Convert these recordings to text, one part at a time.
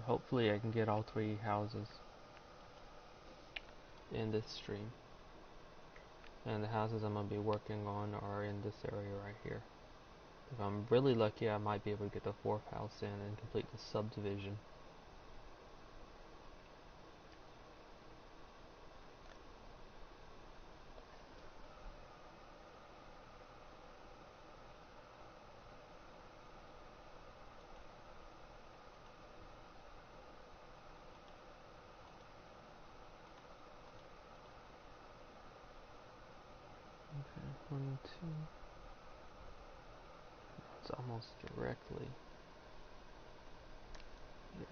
Hopefully I can get all 3 houses in this stream. And the houses I'm going to be working on are in this area right here. If I'm really lucky, I might be able to get the 4th house in and complete the subdivision. Okay, 1, 2. It's almost directly here.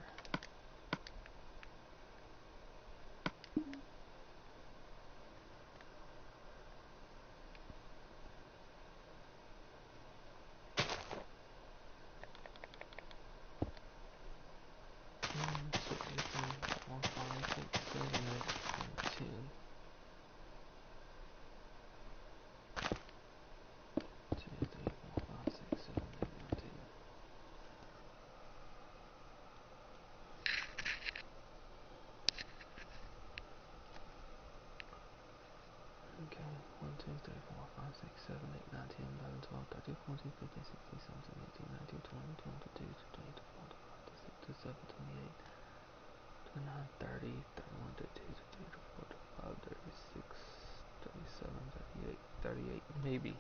Okay, 1, 2, 3, 4, 5, 6, 7, 8, 9, 10, 11, 12, 13, 14, 15, 16, 17, 18, 19, 20, 22, 23, 24, 25, 26, 27, 28, 29, 30, 31, 32, 33, 34, 35, 36, 37, 38, 38, maybe.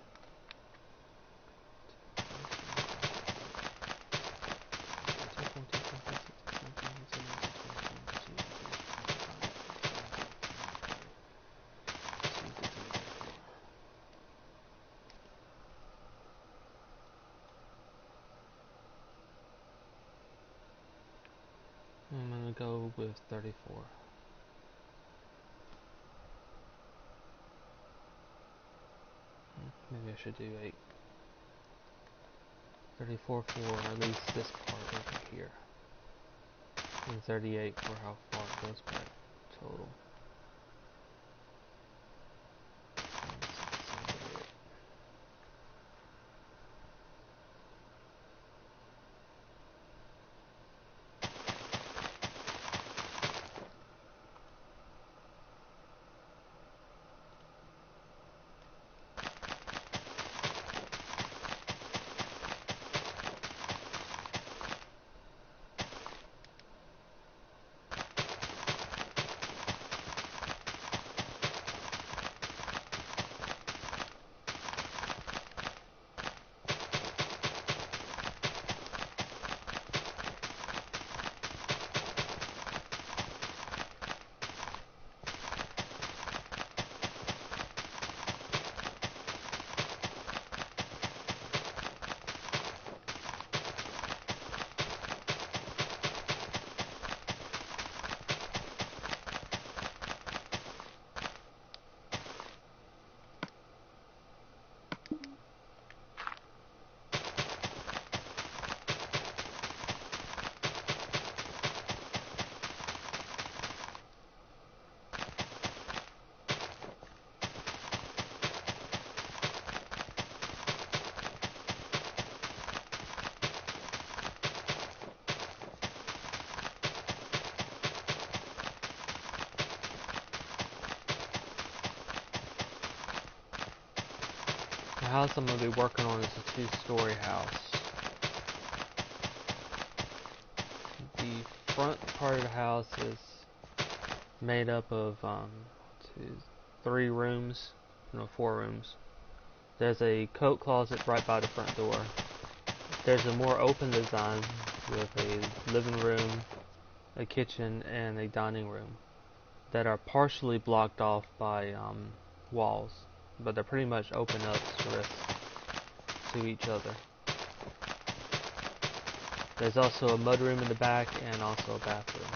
I'm gonna go with 34. Maybe I should do 8. 34 for at least this part over here. And 38 for how far it goes back total. The house I'm going to be working on is a 2-story house. The front part of the house is made up of 3 rooms, no 4 rooms. There's a coat closet right by the front door. There's a more open design with a living room, a kitchen, and a dining room that are partially blocked off by walls, but they're pretty much open up to each other. There's also a mudroom in the back and also a bathroom.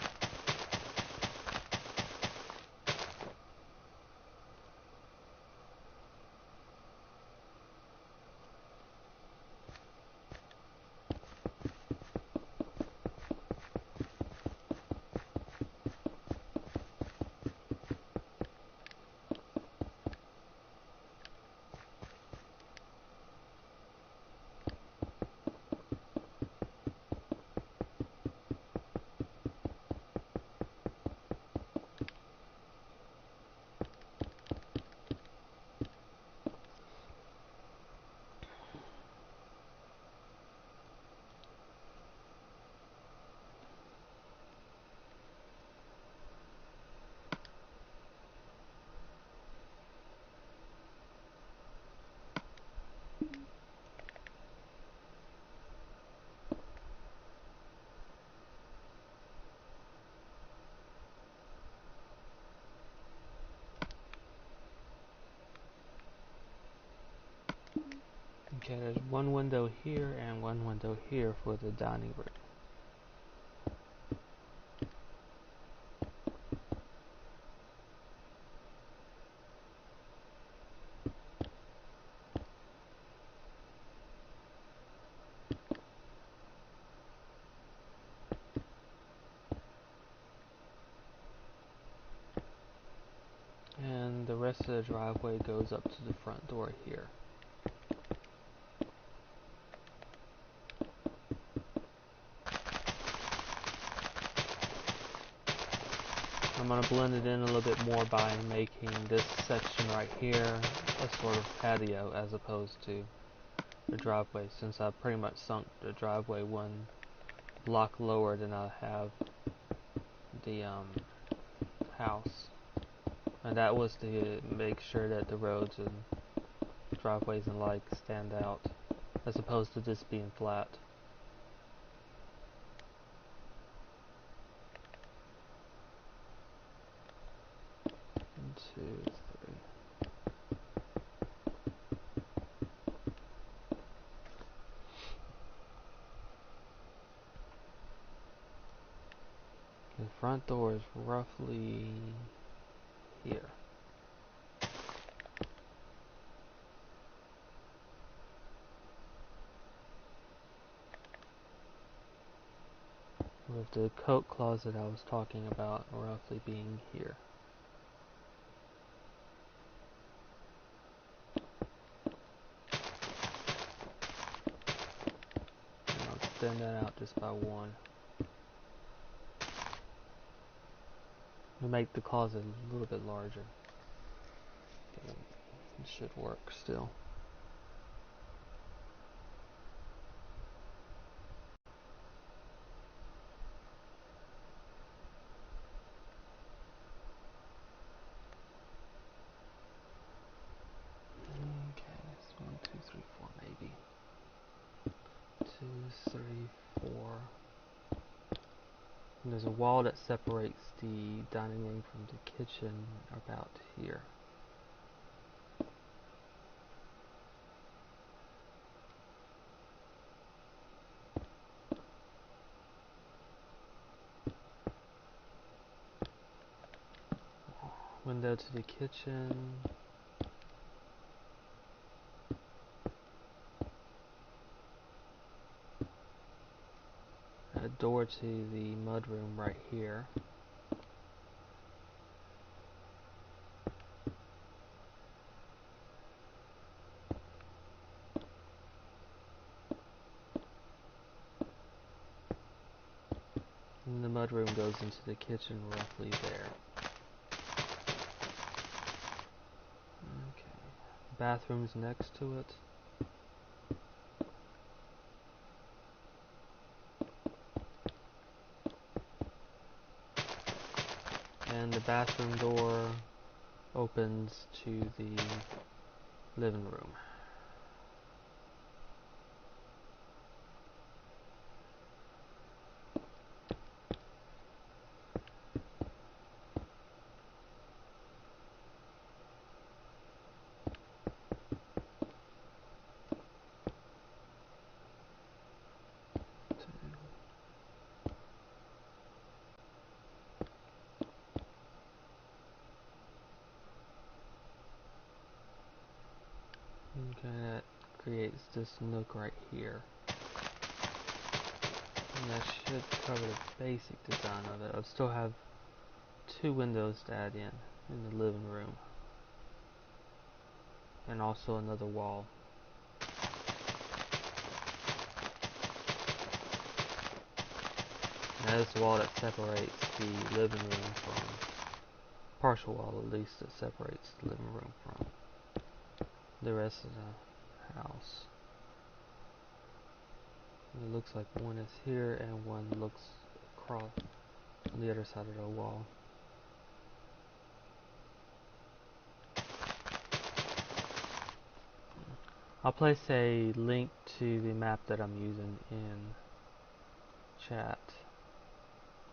one window here and one window here for the dining room. And the rest of the driveway goes up to the front door here. I'm going to blend it in a little bit more by making this section right here a sort of patio as opposed to the driveway, since I pretty much sunk the driveway one block lower than I have the house. And that was to make sure that the roads and driveways and like stand out as opposed to just being flat. 1, 2, 3. The front door is roughly here. With the coat closet I was talking about roughly being here. And I'll extend that out just by 1. We'll make the closet a little bit larger. It should work still. Okay, that's 1, 2, 3, 4 maybe. 2, 3, 4. And there's a wall that separates the dining room from the kitchen about here. Window to the kitchen. A door to the mudroom right here. And the mudroom goes into the kitchen roughly there. Okay. Bathroom's next to it. And the bathroom door opens to the living room. Okay, that creates this nook right here. And that should cover the basic design of it. I'll still have 2 windows to add in the living room. And also another wall. Now this wall that separates the living room from, partial wall at least, that separates the living room from the rest of the house. And it looks like one is here and one looks across on the other side of the wall. I'll place a link to the map that I'm using in chat,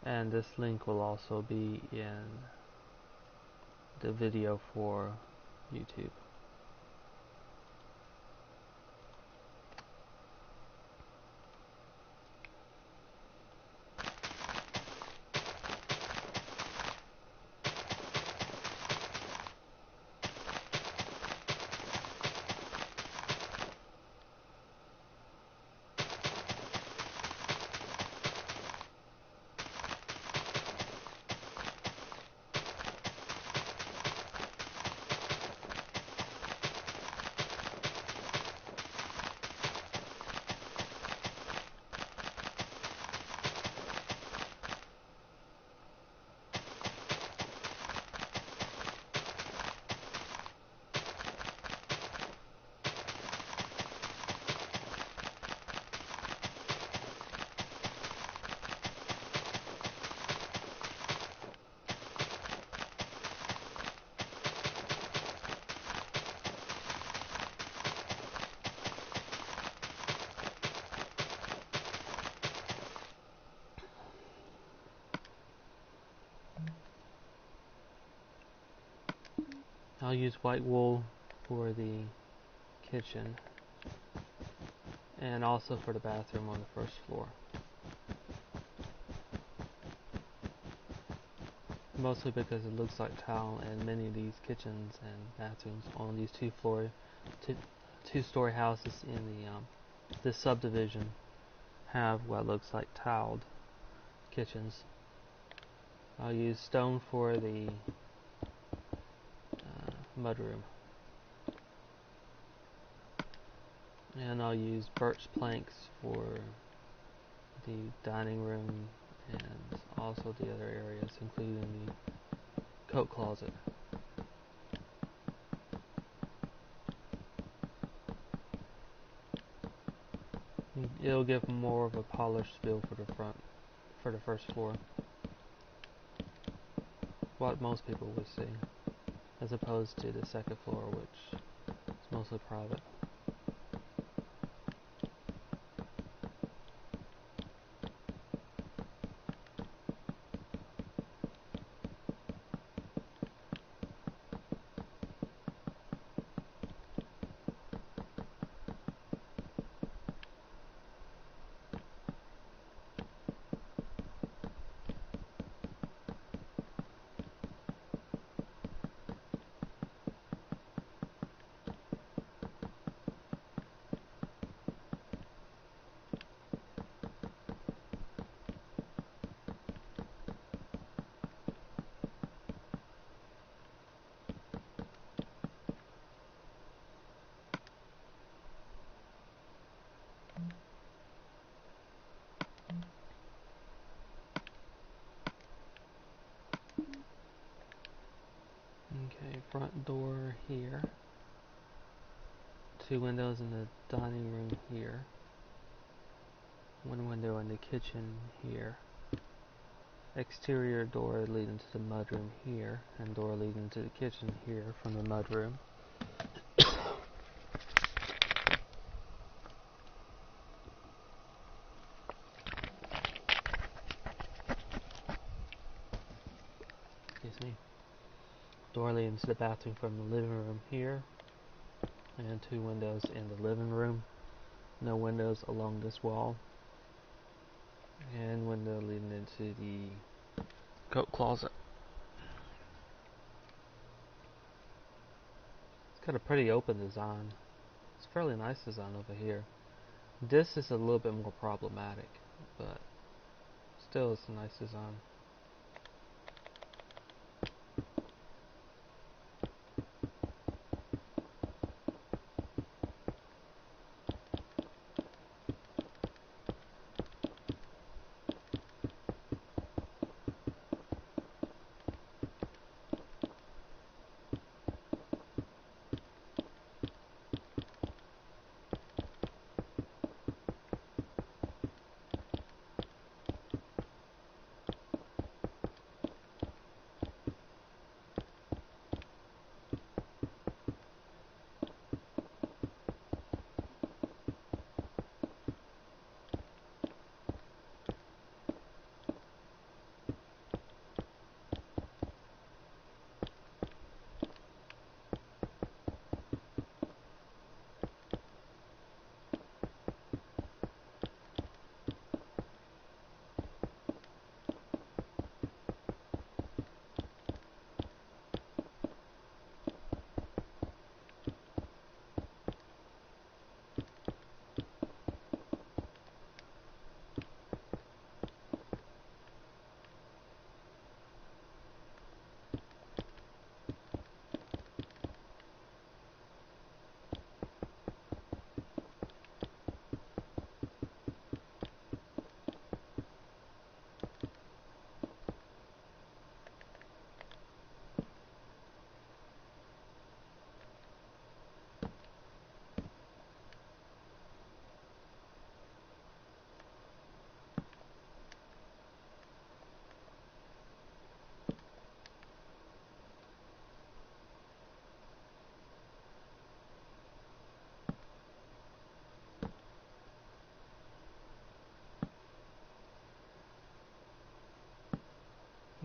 and this link will also be in the video for YouTube. I'll use white wool for the kitchen and also for the bathroom on the first floor. Mostly because it looks like tile, and many of these kitchens and bathrooms on these two-story houses in this subdivision have what looks like tiled kitchens. I'll use stone for the mudroom, and I'll use birch planks for the dining room and also the other areas, including the coat closet. It'll give more of a polished feel for the first floor. What most people would see, as opposed to the second floor, which is mostly private. Okay, front door here. 2 windows in the dining room here. 1 window in the kitchen here. Exterior door leading to the mudroom here, and door leading to the kitchen here from the mudroom. Excuse me. Door leading to the bathroom from the living room here, and 2 windows in the living room. No windows along this wall, and window leading into the coat closet. It's got a pretty open design. It's a fairly nice design over here. This is a little bit more problematic, but still it's a nice design.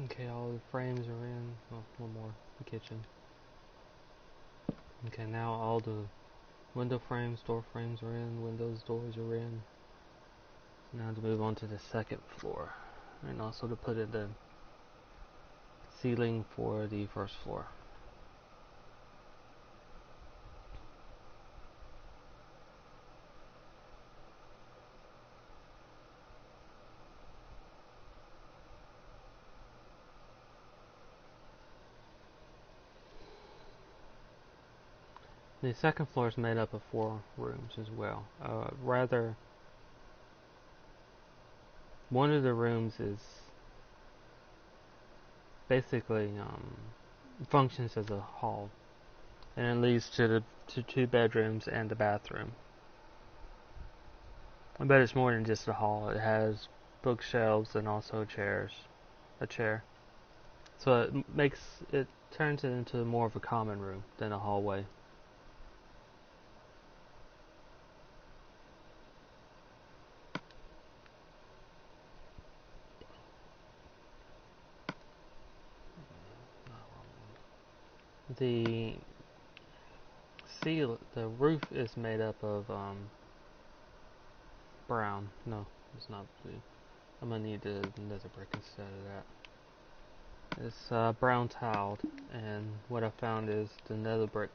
Okay, all the frames are in. Well, one more. The kitchen. Okay, now all the window frames, door frames are in, windows, doors are in. Now to move on to the second floor, and also to put in the ceiling for the first floor. The second floor is made up of 4 rooms as well. One of the rooms is basically functions as a hall, and it leads to 2 bedrooms and the bathroom. But it's more than just a hall. It has bookshelves and also a chair. So it turns it into more of a common room than a hallway. The the roof is made up of brown. No, it's not blue. I'm gonna need another brick instead of that. It's brown tiled, and what I found is the nether brick.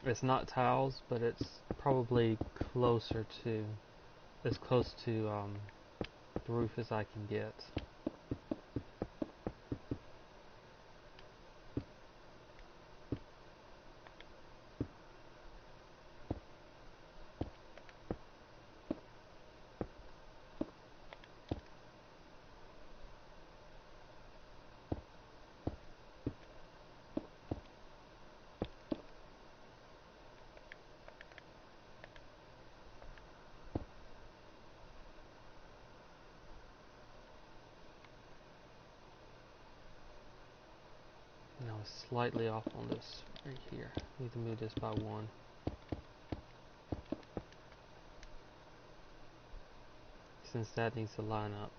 It's not tiles, but it's probably as close to the roof as I can get. Now it's slightly off on this right here. Need to move this by 1. Since that needs to line up.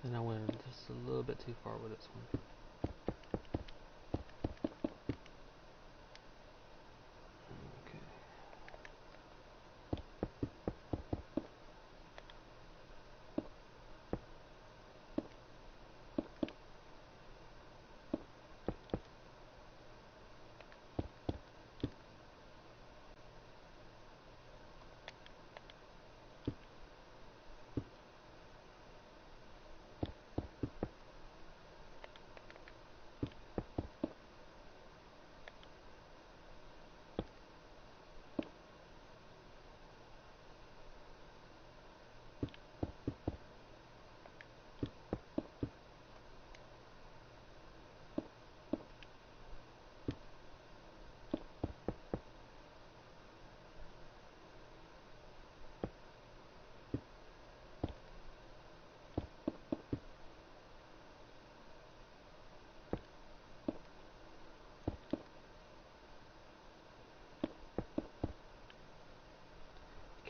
And I went just a little bit too far with this one. Okay.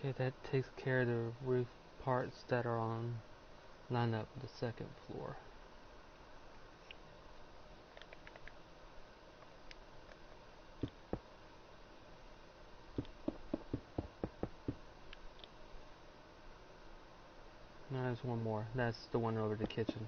Okay, that takes care of the roof parts that are lined up with the second floor. Now there's one more. That's the one over the kitchen.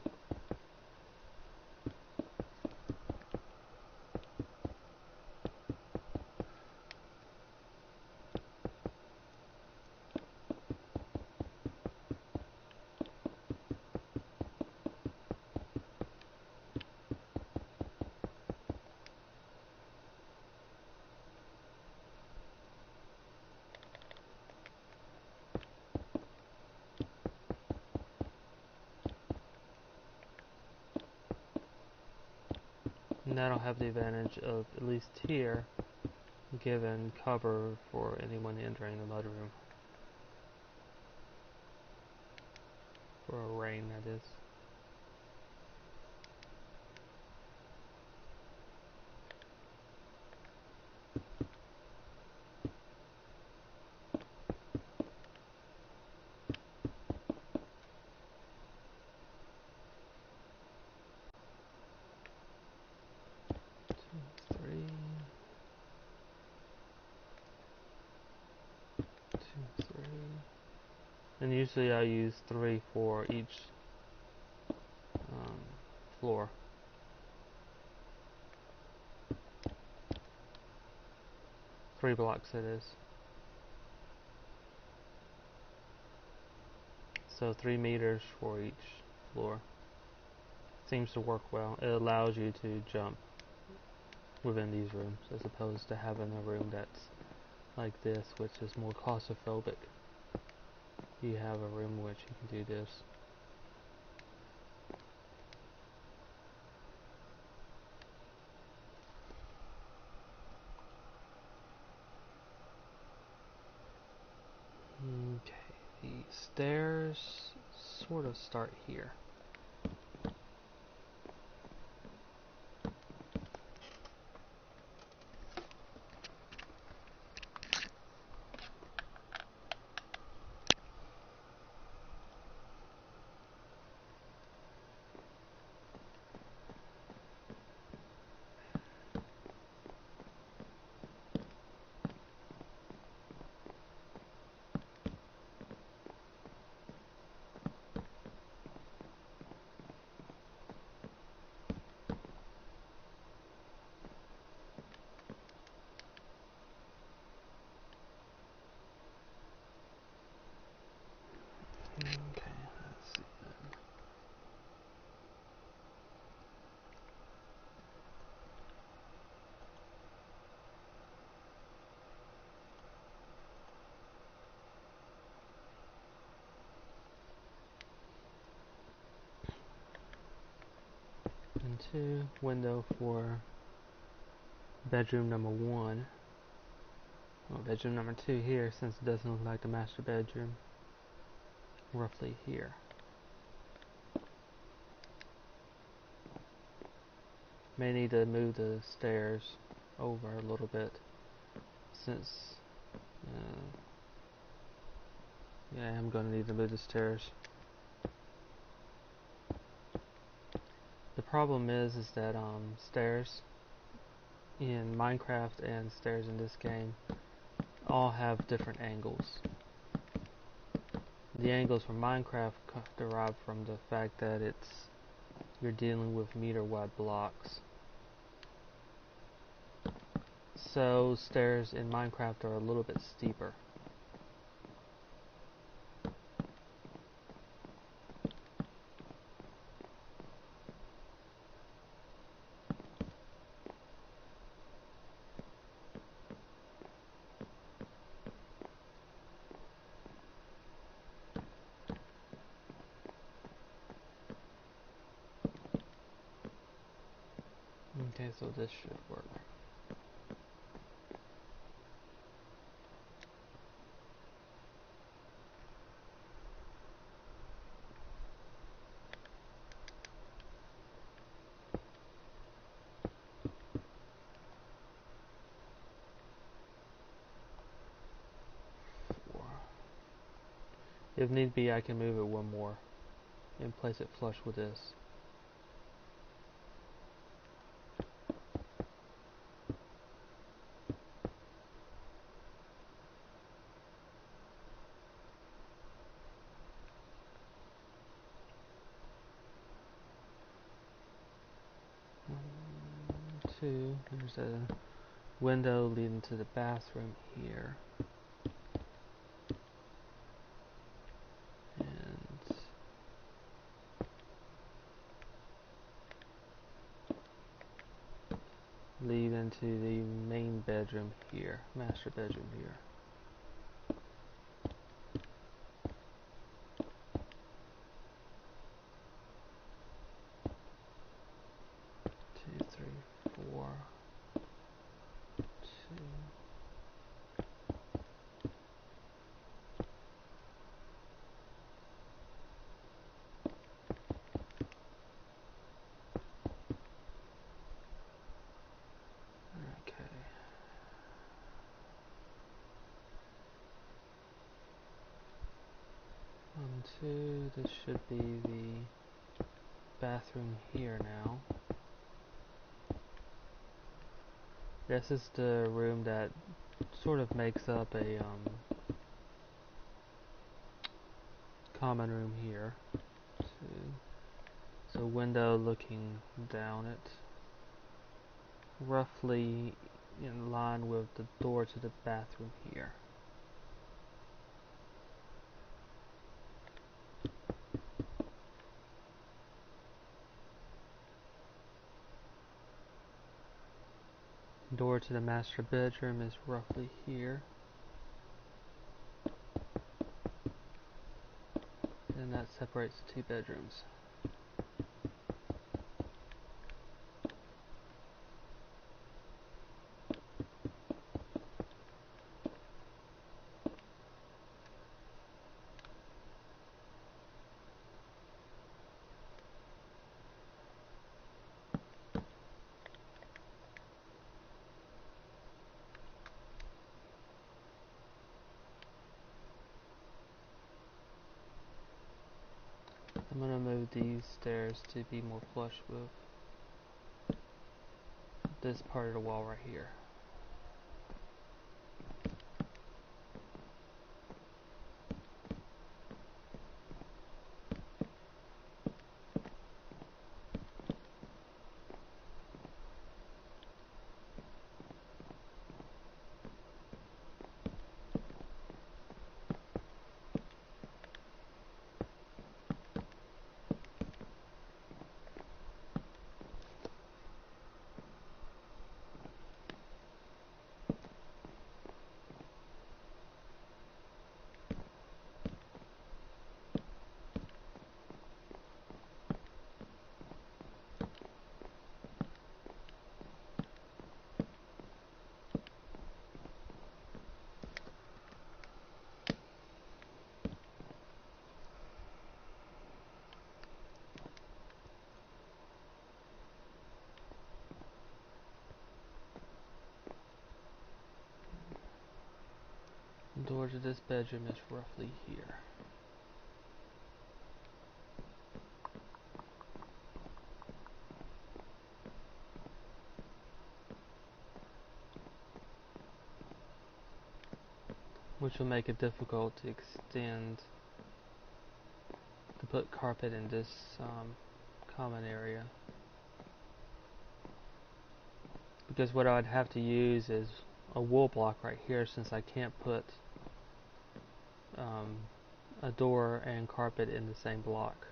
And that'll have the advantage of, at least here, giving cover for anyone entering the mudroom. For a rain, that is. And usually I use 3 for each floor. Three blocks it is. So 3 meters for each floor. Seems to work well. It allows you to jump within these rooms as opposed to having a room that's like this, which is more claustrophobic. You have a room in which you can do this. Okay, the stairs sort of start here. Okay, let's see then. And 2, window for bedroom number 1. Well, bedroom number 2 here, since it doesn't look like the master bedroom. Roughly here. May need to move the stairs over a little bit, since yeah, I'm gonna need to move the stairs. The problem is that stairs in Minecraft and stairs in this game all have different angles. The angles from Minecraft derive from the fact that you're dealing with meter-wide blocks. So stairs in Minecraft are a little bit steeper. Okay, so this should work. If need be, I can move it one more and place it flush with this. Two, there's a window leading to the bathroom here. And lead into the main bedroom here, master bedroom here. Two, three, 2, this should be the bathroom here now. This is the room that sort of makes up a common room here. So window looking down it, roughly in line with the door to the bathroom here. Door to the master bedroom is roughly here. And that separates the 2 bedrooms. I'm going to move these stairs to be more flush with this part of the wall right here. The door to this bedroom is roughly here. Which will make it difficult to extend, to put carpet in this common area. Because what I'd have to use is a wool block right here, since I can't put a door and carpet in the same block.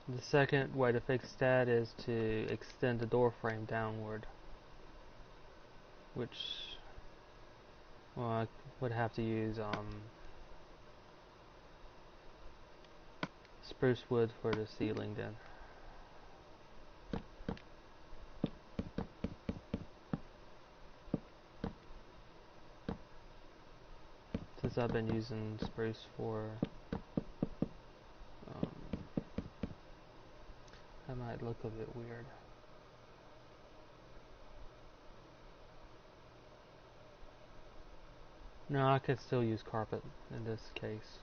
The second way to fix that is to extend the door frame downward, which, well, I would have to use spruce wood for the ceiling then. Since I've been using spruce for, that might look a bit weird. No, I could still use carpet in this case.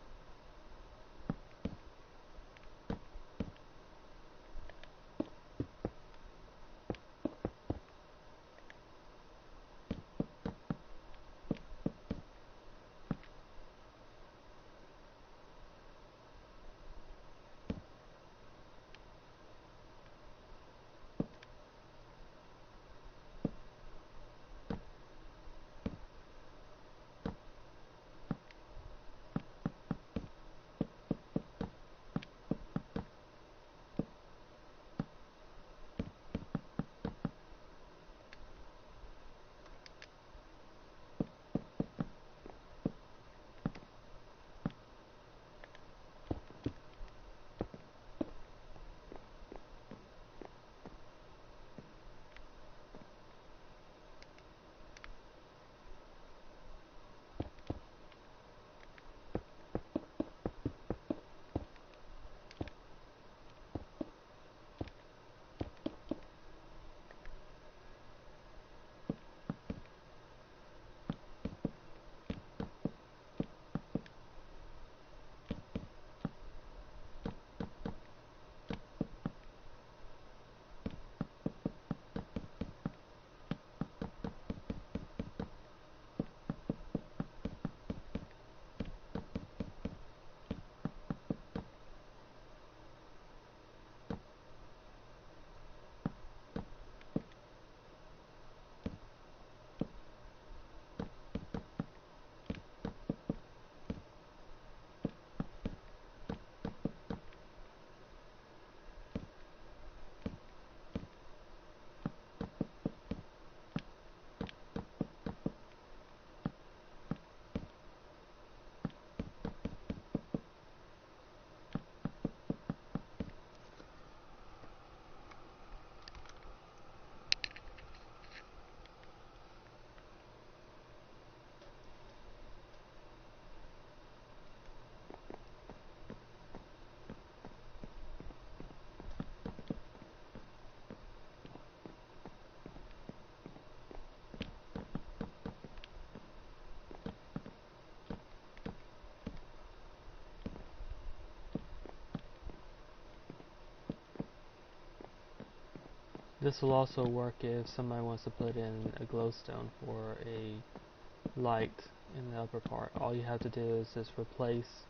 This will also work if somebody wants to put in a glowstone for a light in the upper part. All you have to do is just replace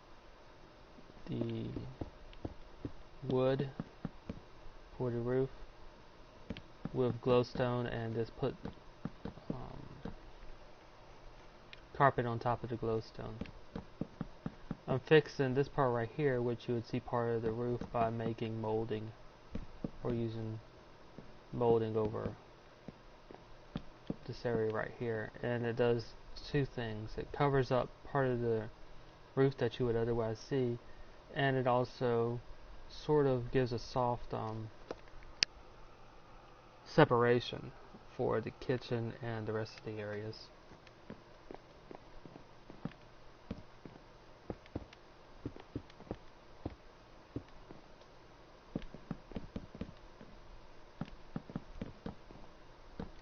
the wood for the roof with glowstone and just put carpet on top of the glowstone. I'm fixing this part right here, which you would see part of the roof, by making molding or using molding over this area right here, and it does two things. It covers up part of the roof that you would otherwise see, and it also sort of gives a soft separation for the kitchen and the rest of the areas.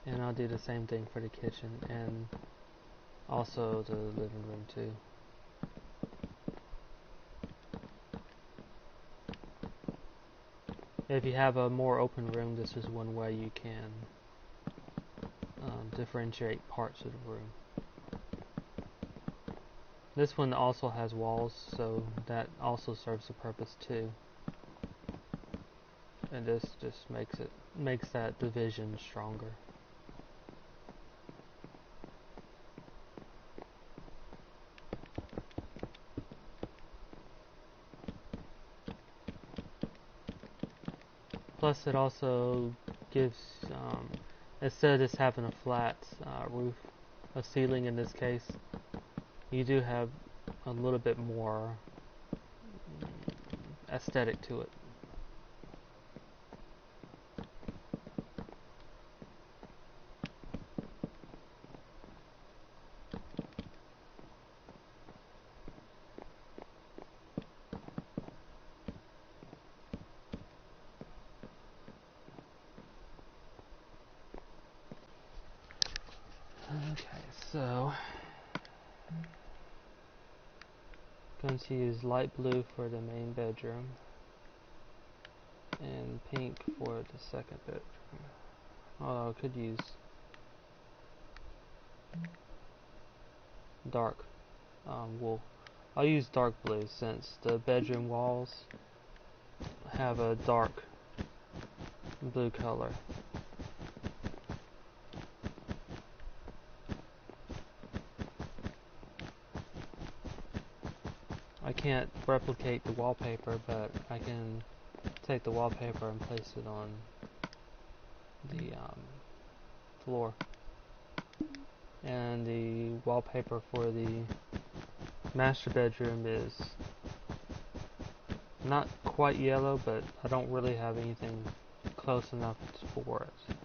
And I'll do the same thing for the kitchen and also the living room too. If you have a more open room, this is one way you can differentiate parts of the room. This one also has walls, so that also serves a purpose too. And this just makes that division stronger. Plus, it also gives, instead of just having a flat roof, a ceiling in this case, you do have a little bit more aesthetic to it. Okay, so going to use light blue for the main bedroom and pink for the second bedroom. Although I could use dark wool. I'll use dark blue since the bedroom walls have a dark blue color. I can't replicate the wallpaper, but I can take the wallpaper and place it on the floor. And the wallpaper for the master bedroom is not quite yellow, but I don't really have anything close enough for it.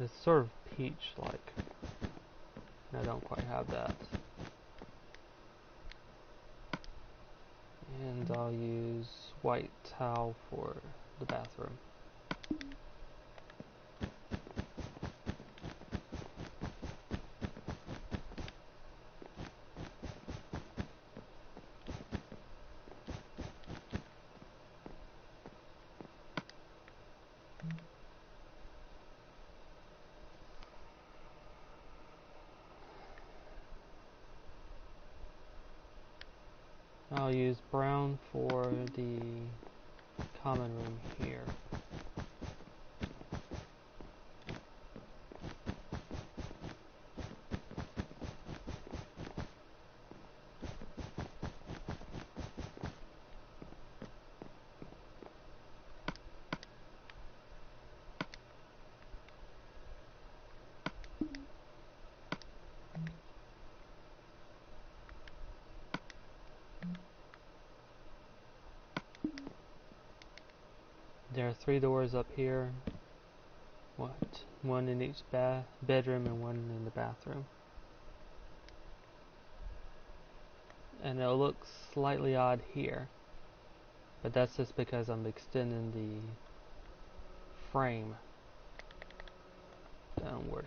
It's sort of peach-like. I don't quite have that. And I'll use white towel for the bathroom. I'll use brown for the common room here. There are 3 doors up here, one in each bedroom and one in the bathroom. And it'll look slightly odd here, but that's just because I'm extending the frame downward.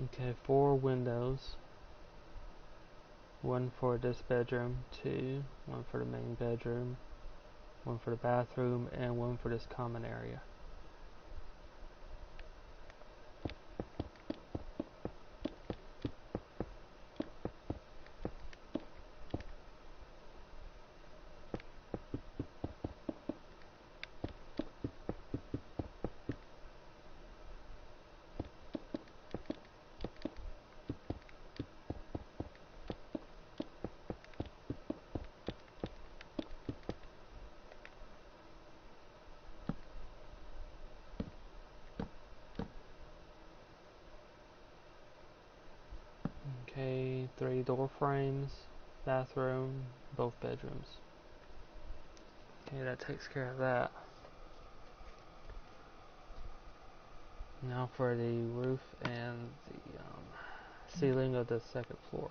Okay, 4 windows. 1 for this bedroom, 2, 1 for the main bedroom, 1 for the bathroom, and 1 for this common area. Okay, 3 door frames, bathroom, both bedrooms. Okay, that takes care of that. Now for the roof and the ceiling of the second floor.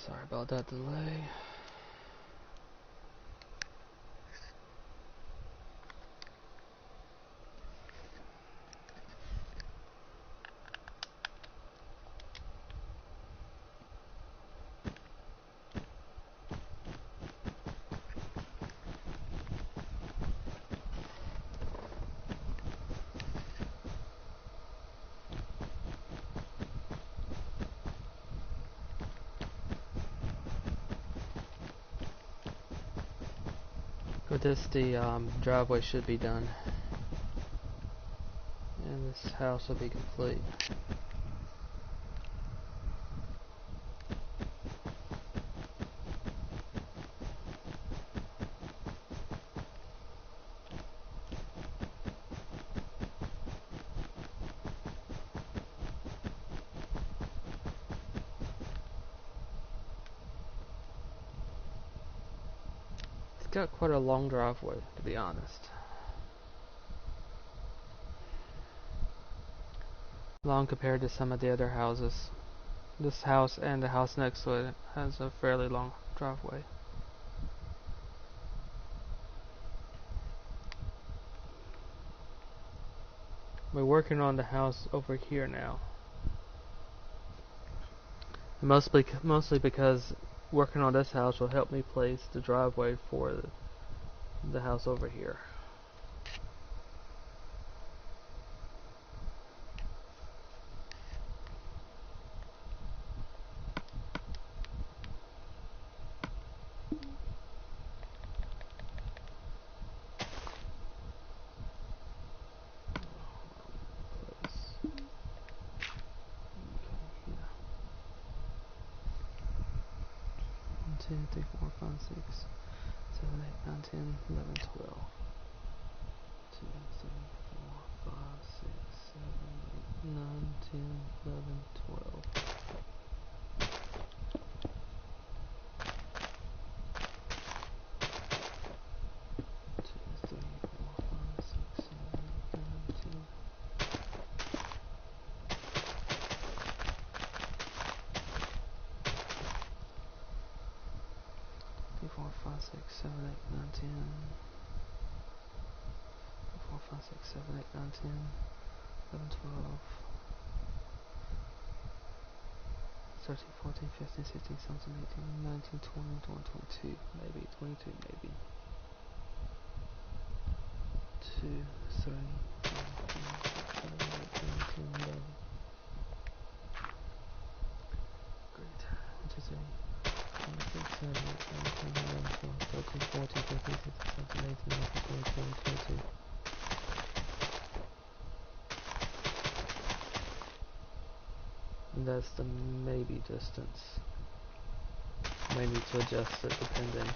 Sorry about that delay. For this, the driveway should be done, and this house will be complete. It's got quite a long driveway, to be honest. Long compared to some of the other houses. This house and the house next to it has a fairly long driveway. We're working on the house over here now. Mostly because working on this house will help me place the driveway for the house over here. Two, three, four, five, six, 7, 8, 9, 10, 11, 12. 2, 3, 4, 5, 6, 7, 8, 9, 10, 11, 12. 2, 3, 4, 5, 6, 7, 8, 9, 10. 3, 4, 5, 6, 7, 8, 9, 10. 4, 5, 6, 7, 8, 9, 10, 11, 12, 13, 14, 15, 16, 17, 18, 19, 20, 21, 22, maybe, 22, maybe. 2, 3, 4, 5, 6, 7, 8, 9, 10, 11. Great. 1, 2, 3, 4, 5, 6, 7, 8, 9, 10, 11, 12, 13, 14, 15, 16, 17, 18, 19, 20, 21, 22. And that's the maybe distance. May need to adjust it depending.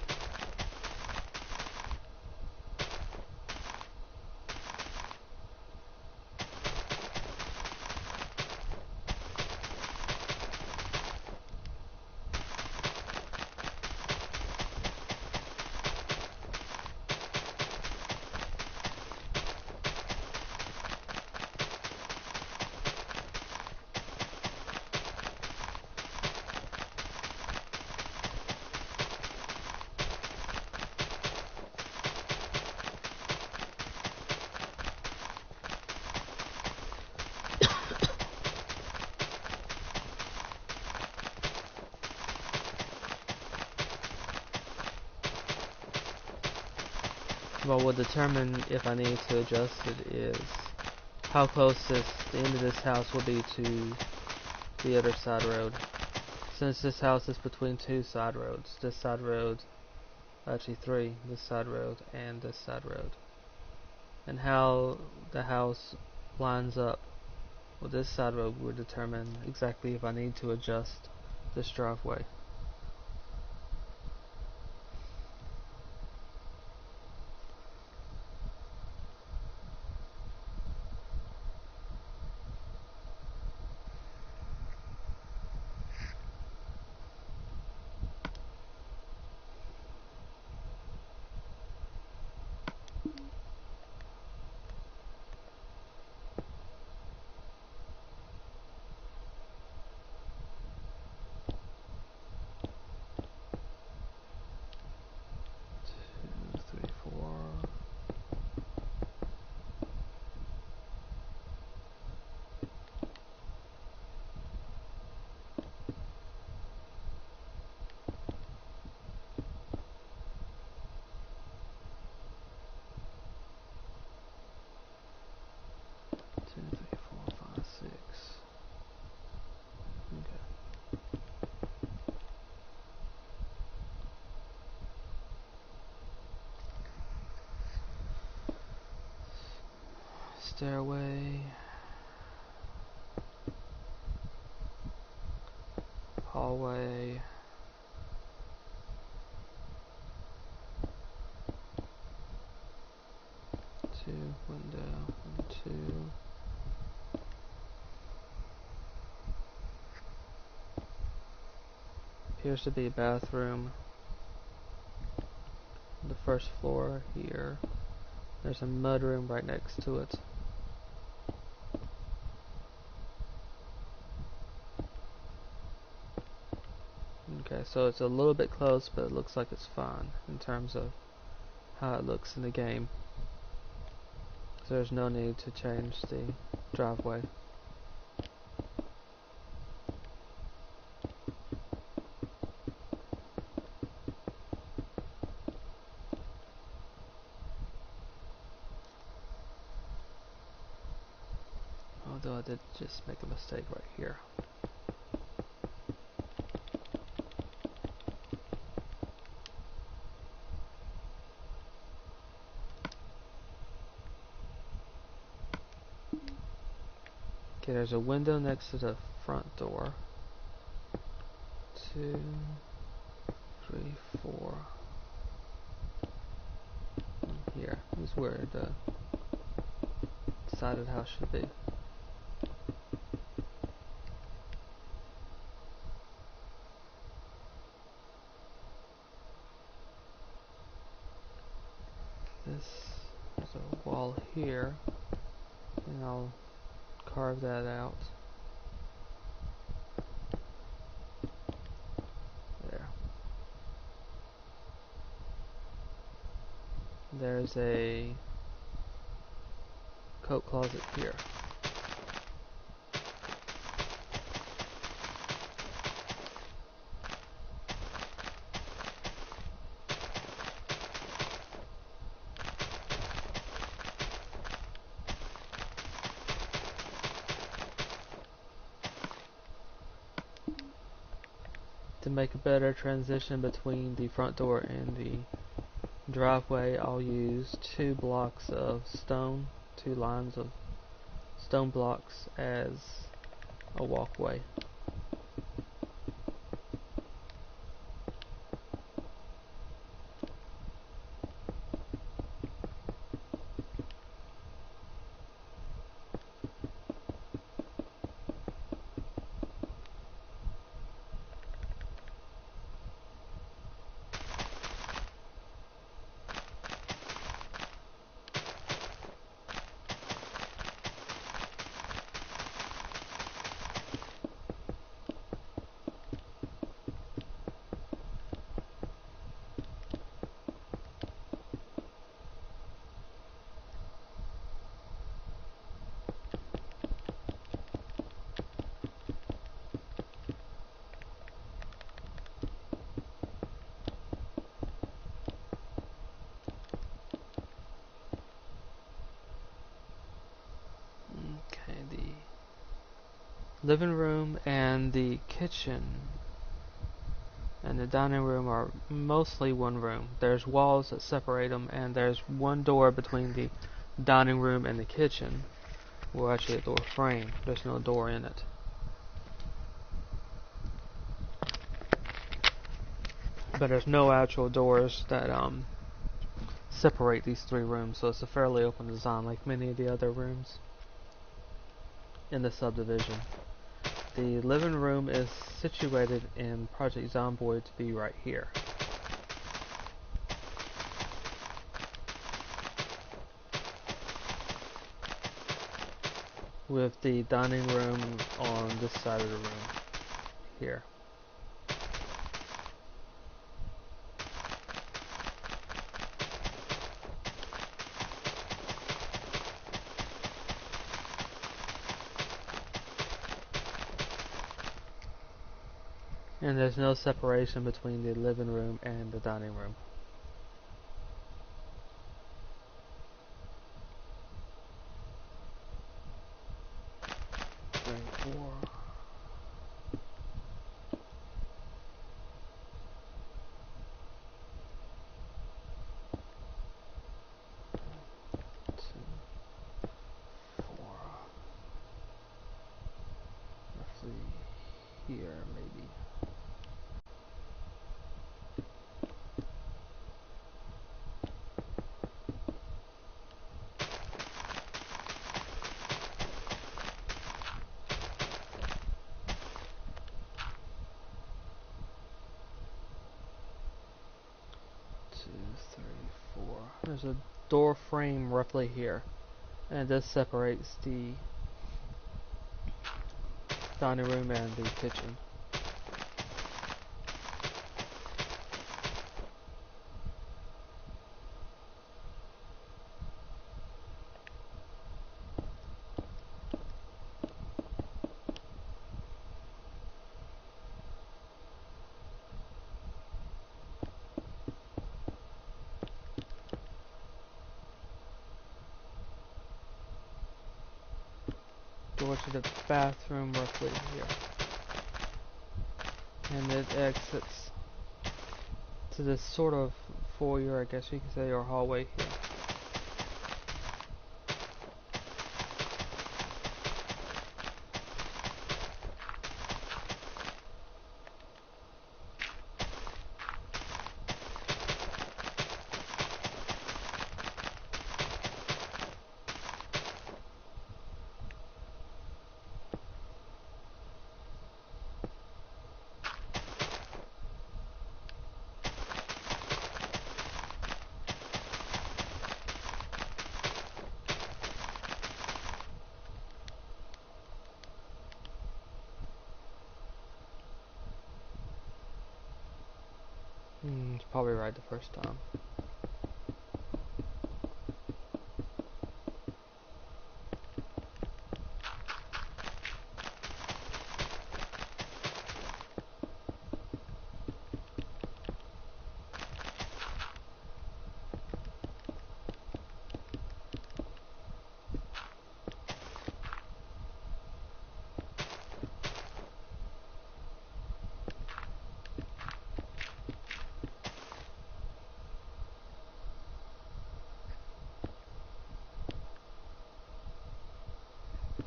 What will determine if I need to adjust it is how close the end of this house will be to the other side road. Since this house is between two side roads, this side road, actually three, this side road and this side road. And how the house lines up with this side road will determine exactly if I need to adjust this driveway. stairway, hallway, window, 2. Appears to be a bathroom. The first floor here. There's a mudroom right next to it. Okay, so it's a little bit close, but it looks like it's fine in terms of how it looks in the game. So there's no need to change the driveway. Although I did just make a mistake right here. Okay, there's a window next to the front door. 2, 3, 4. Here is where the side of the house should be. This is a wall here, and I'll carve that out. There. There's a coat closet here. To make a better transition between the front door and the driveway, I'll use 2 blocks of stone, 2 lines of stone blocks as a walkway. Living room and the kitchen and the dining room are mostly one room. There's walls that separate them, and there's one door between the dining room and the kitchen. Well, actually a door frame. There's no door in it. But there's no actual doors that separate these 3 rooms, so it's a fairly open design like many of the other rooms in the subdivision. The living room is situated in Project Zomboid to be right here. With the dining room on this side of the room here. And there's no separation between the living room and the dining room. There's a door frame roughly here, and this separates the dining room and the kitchen. Door to the bathroom roughly here. And it exits to this sort of foyer, I guess you could say, or hallway here. It's probably right the first time.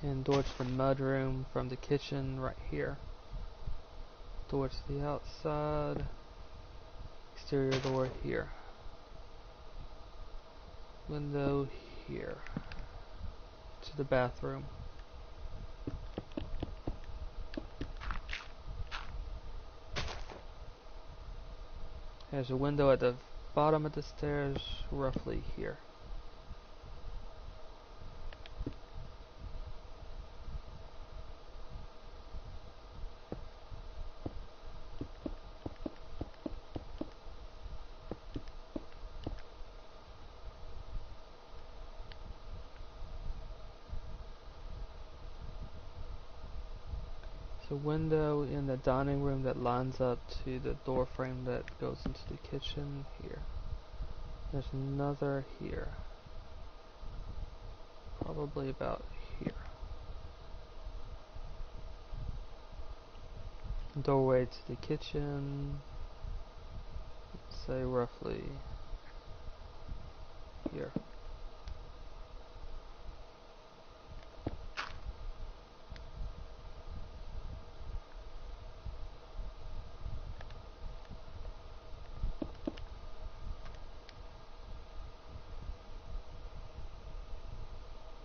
And door to the mudroom from the kitchen right here. Door to the outside. Exterior door here. Window here. To the bathroom. There's a window at the bottom of the stairs, roughly here. There's a window in the dining room that lines up to the door frame that goes into the kitchen here. There's another here. Probably about here. Doorway to the kitchen, let's say roughly here.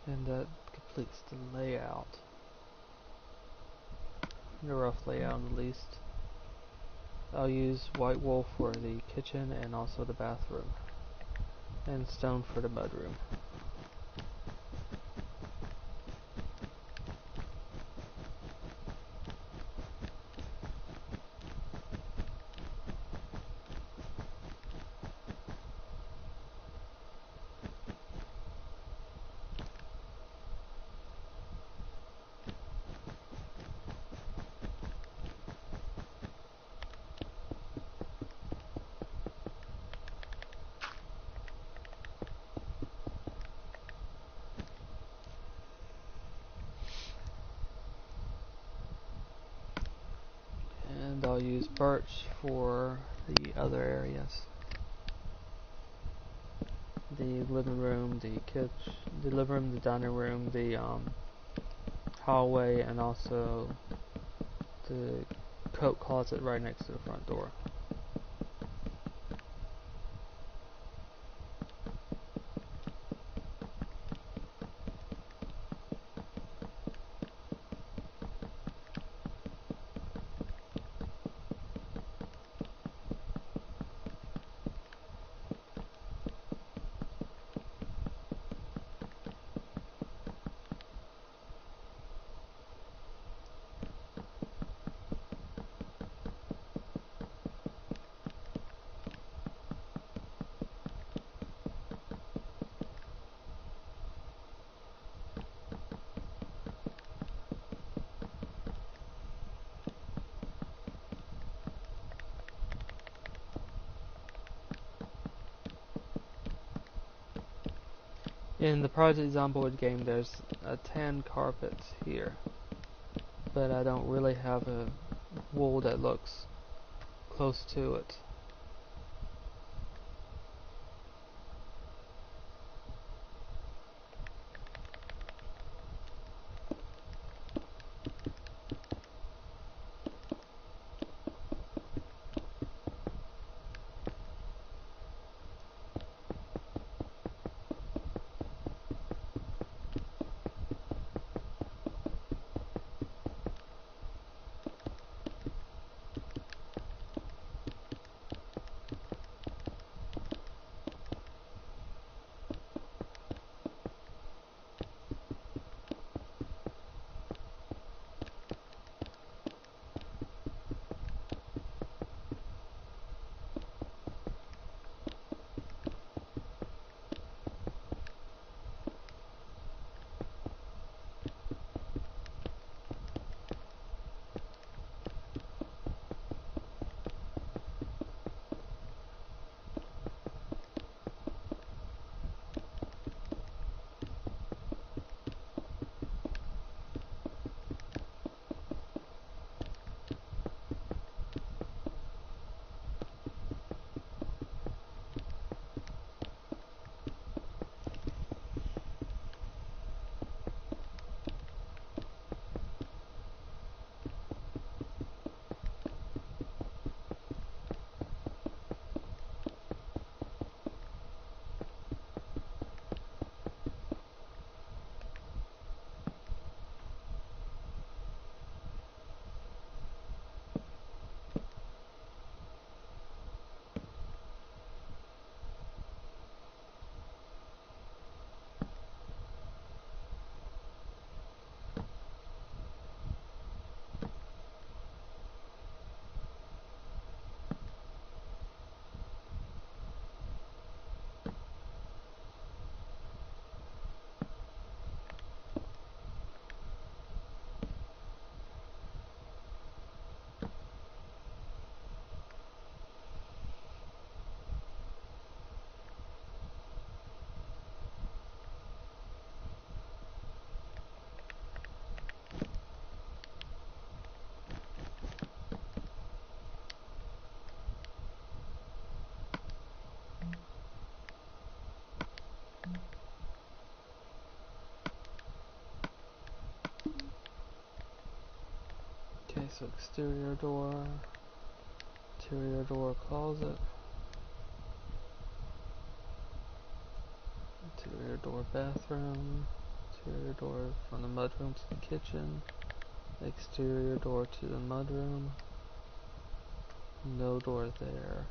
And that completes the layout. The rough layout at least. I'll use white wool for the kitchen and also the bathroom. And stone for the mudroom. And I'll use birch for the other areas. The living room, the kitchen, the living room, the dining room, the hallway, and also the coat closet right next to the front door. In the Project Zomboid game, there's a tan carpet here, but I don't really have a wool that looks close to it. Okay, so exterior door, interior door closet, interior door bathroom, interior door from the mudroom to the kitchen, exterior door to the mudroom, no door there.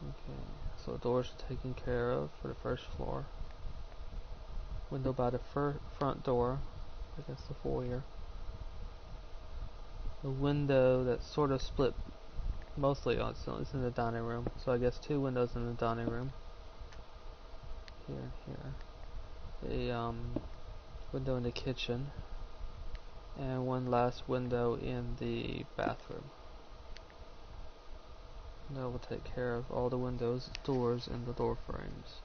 Okay, so doors are taken care of for the first floor. Window by the front door, I guess the foyer. A window that's sort of split mostly on it's in the dining room, so I guess two windows in the dining room. Here and here. A window in the kitchen, and one last window in the bathroom. That will take care of all the windows, doors, and the door frames.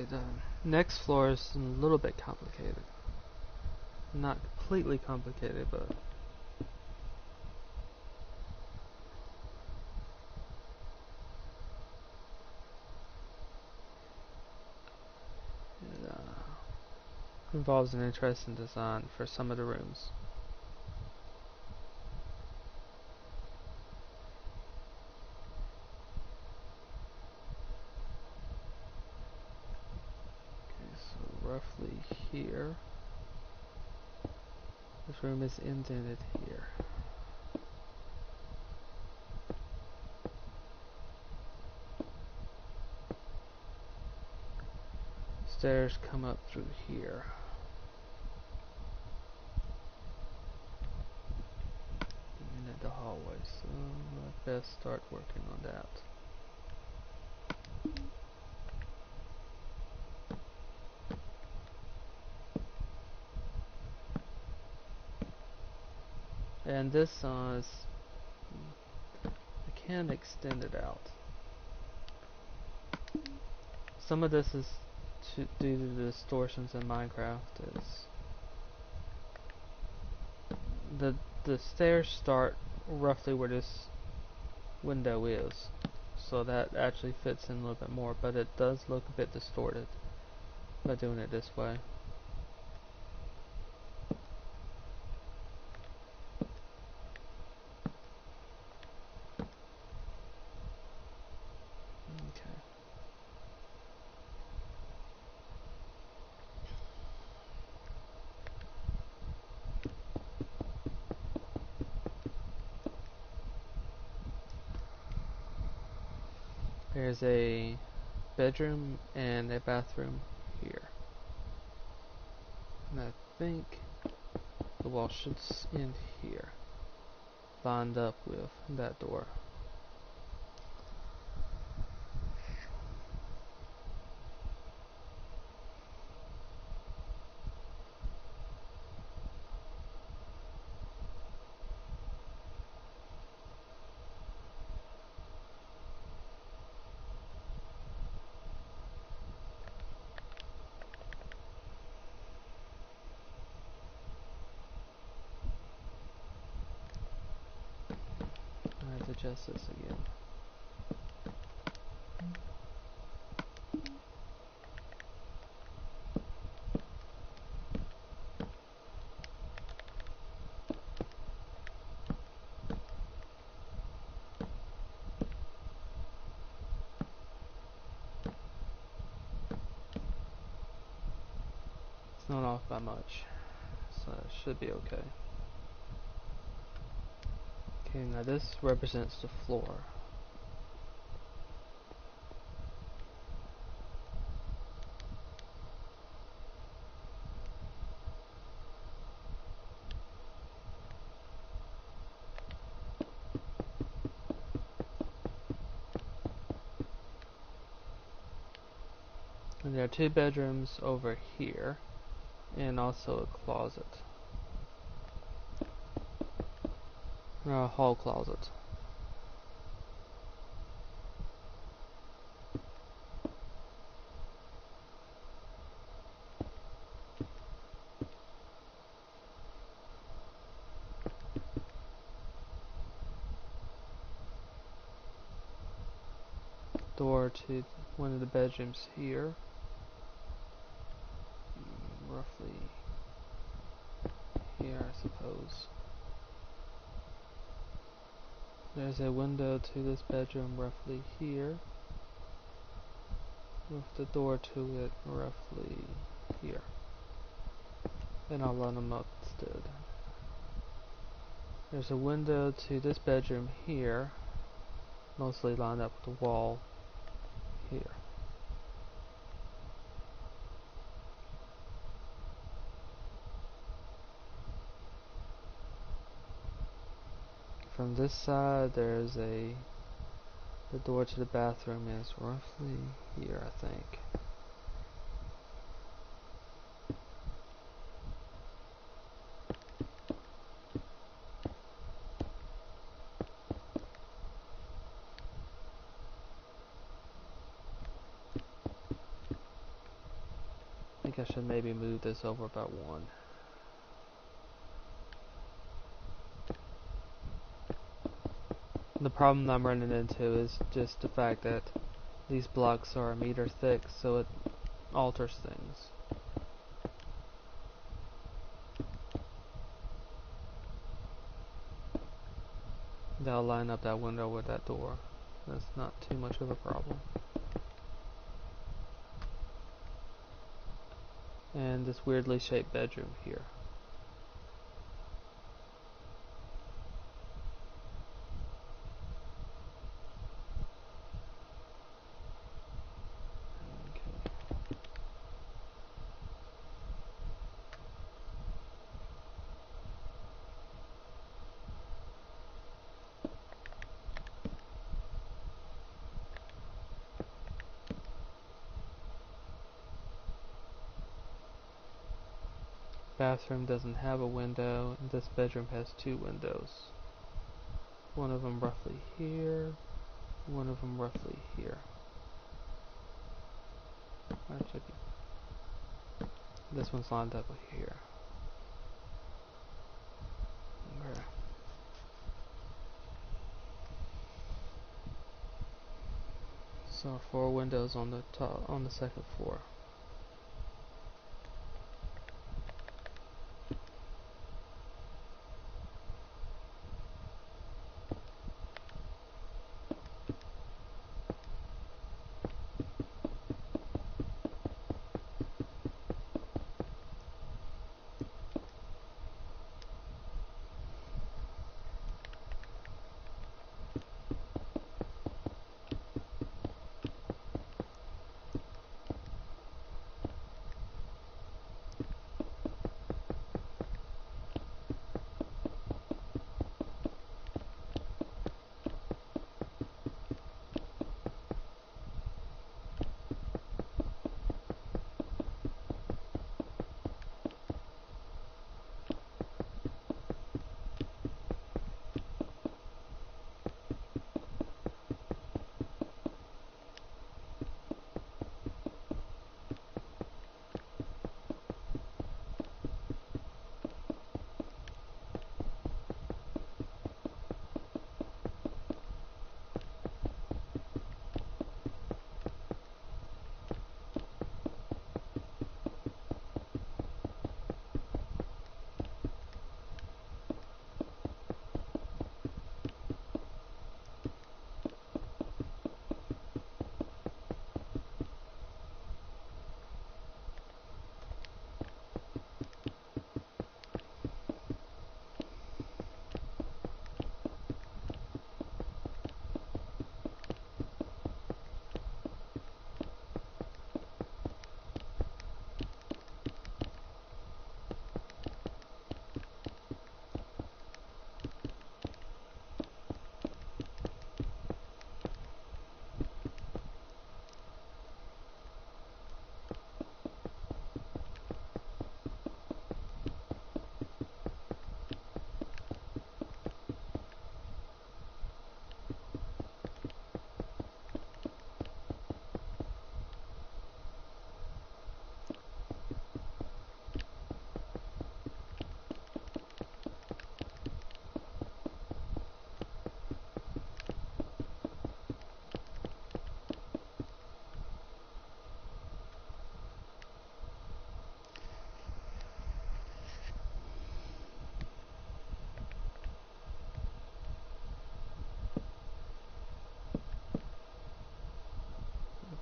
the next floor is a little bit complicated. Not completely complicated, but it involves an interesting design for some of the rooms. Okay, so roughly here. This room is indented here. Stairs come up through here. And into the hallway, so I best start working on that. And this is, I can extend it out. Some of this is due to the distortions in Minecraft. Is the stairs start roughly where this window is, so that actually fits in a little bit more, but it does look a bit distorted by doing it this way. Okay. There's a bedroom and a bathroom here. And I think the wall should end here, lined up with that door. I have to adjust this again. It's not off by much, so it should be okay. Okay, now this represents the floor. And there are two bedrooms over here, and also a closet. Or a hall closet. Door to one of the bedrooms here. Roughly here, I suppose. There's a window to this bedroom roughly here, with the door to it roughly here. And I'll line them up instead. There's a window to this bedroom here, mostly lined up with the wall here. From this side, there's the door to the bathroom is roughly here, I think. think I should maybe move this over about one. The problem I'm running into is just the fact that these blocks are 1 meter thick, so it alters things. That'll line up that window with that door. That's not too much of a problem. And this weirdly shaped bedroom here. Bathroom doesn't have a window, and this bedroom has 2 windows. One of them roughly here, one of them roughly here. Actually, this one's lined up here. Okay. So 4 windows on the top, on the second floor.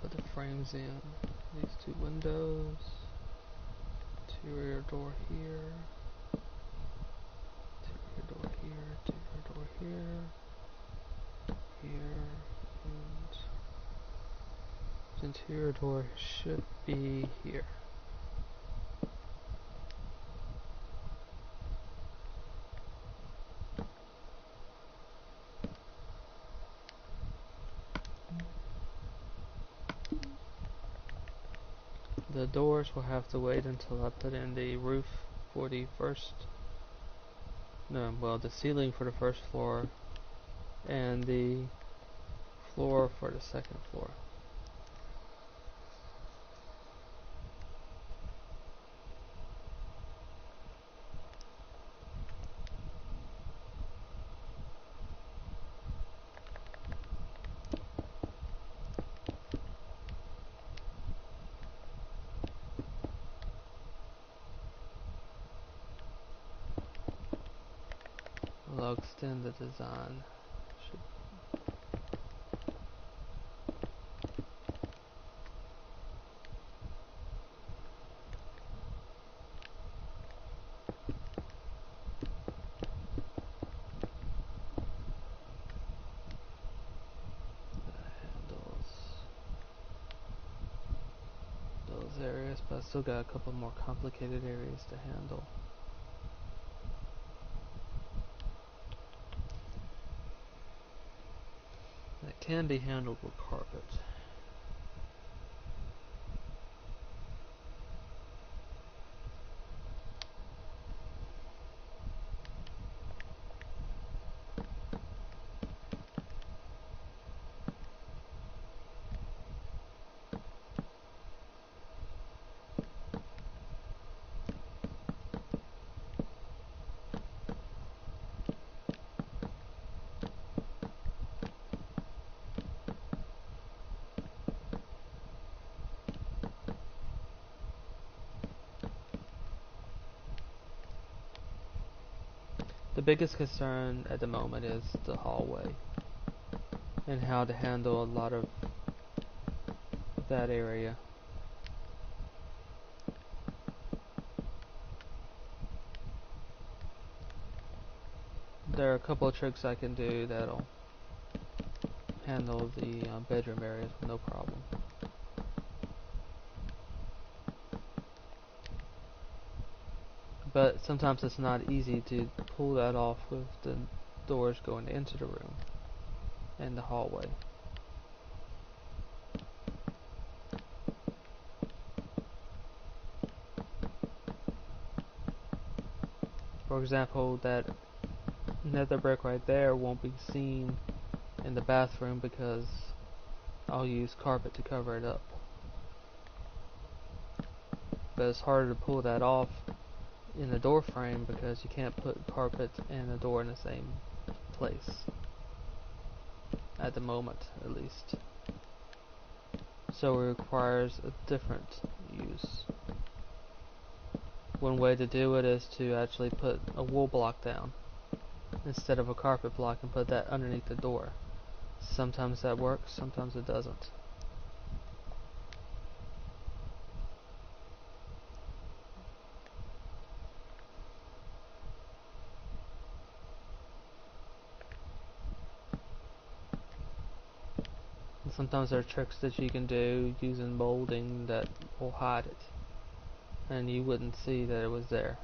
Put the frames in. These 2 windows. Interior door here. Interior door here. Interior door here. Here. And the interior door should be here. The doors will have to wait until I put in the roof for the the ceiling for the first floor and the floor for the second floor. extend the design. Should handles those areas, but I still got a couple more complicated areas to handle. That can be handled with carpet. The biggest concern at the moment is the hallway and how to handle a lot of that area. There are a couple of tricks I can do that'll handle the bedroom areas with no problem. But sometimes it's not easy to pull that off with the doors going into the room and the hallway. For example, that nether brick right there won't be seen in the bathroom because I'll use carpet to cover it up. But it's harder to pull that off in the door frame because you can't put carpet and a door in the same place. At the moment, at least. So it requires a different use. One way to do it is to actually put a wool block down instead of a carpet block and put that underneath the door. Sometimes that works, sometimes it doesn't. And sometimes there are tricks that you can do using molding that will hide it, and you wouldn't see that it was there.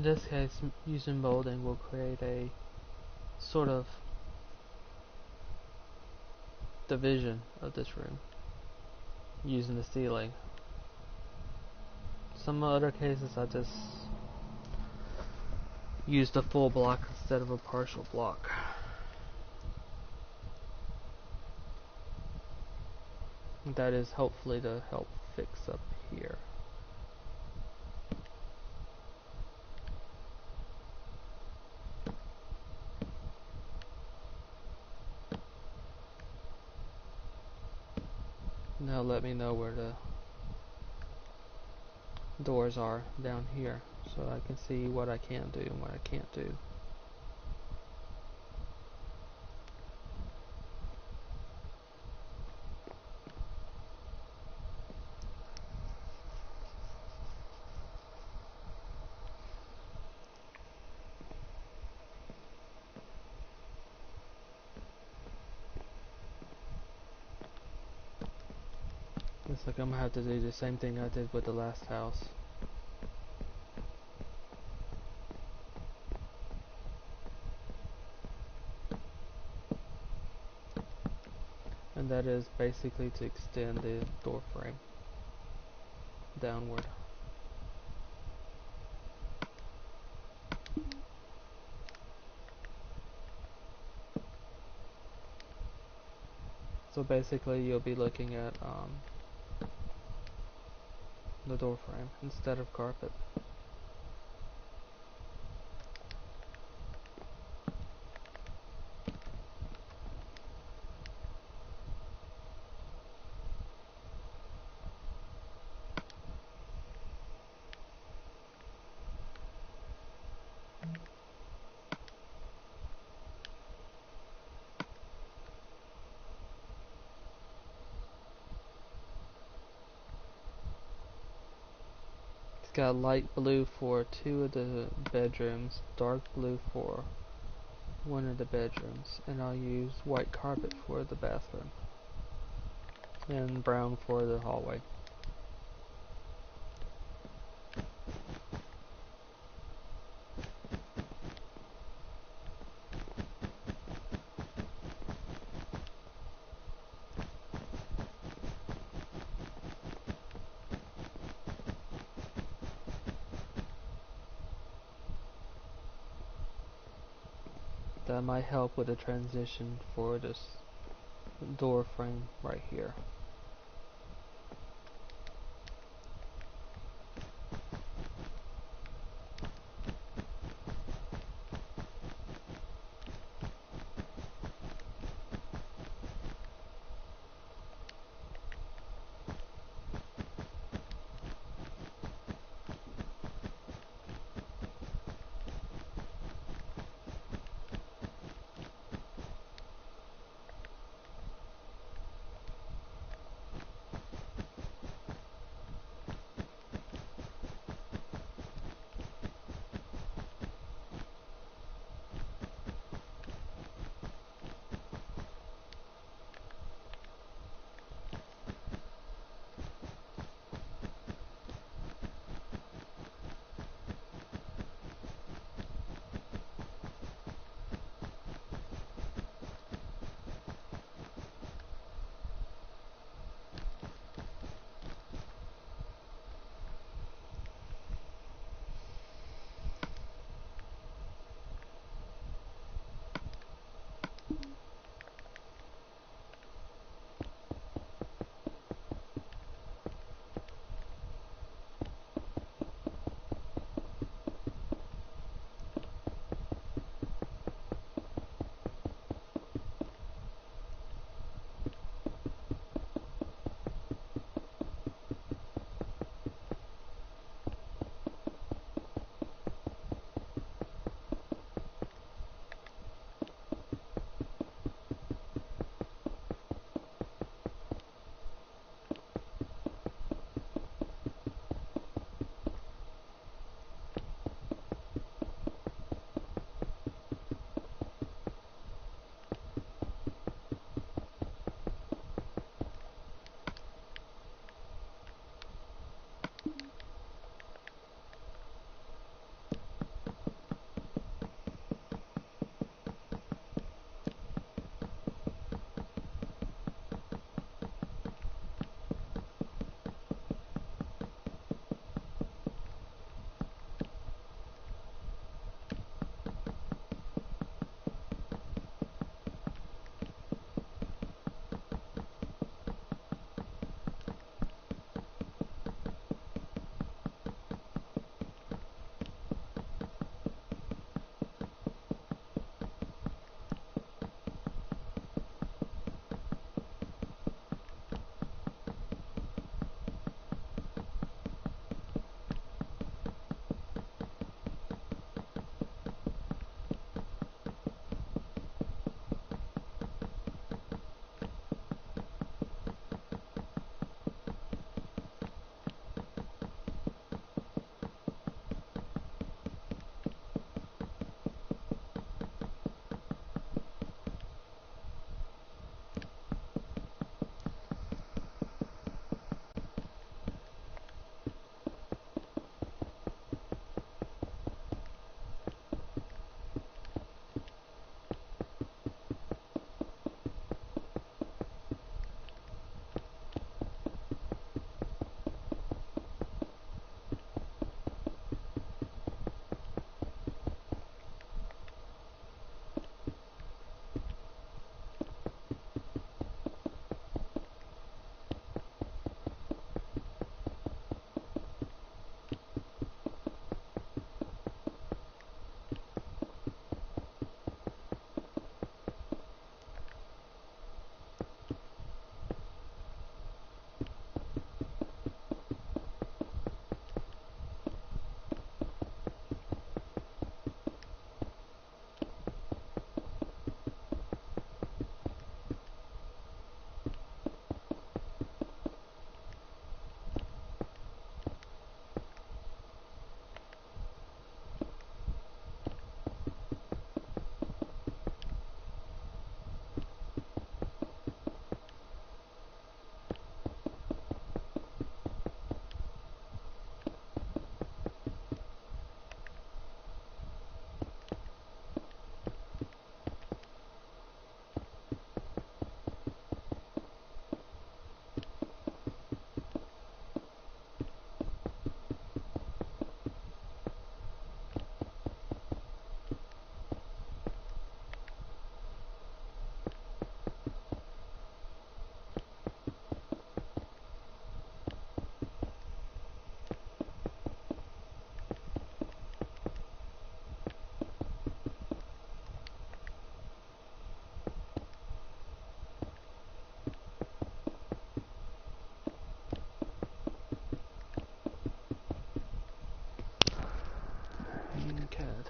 this case, using molding will create a sort of division of this room using the ceiling. Some other cases I just used a full block instead of a partial block. That is hopefully to help fix up here. Now let me know where the doors are down here so I can see what I can do and what I can't do. Looks like I'm gonna have to do the same thing I did with the last house. And that is basically to extend the door frame downward. So basically you'll be looking at the door frame instead of carpet. It's got light blue for 2 of the bedrooms, dark blue for 1 of the bedrooms, and I'll use white carpet for the bathroom and brown for the hallway. That might help with the transition for this door frame right here.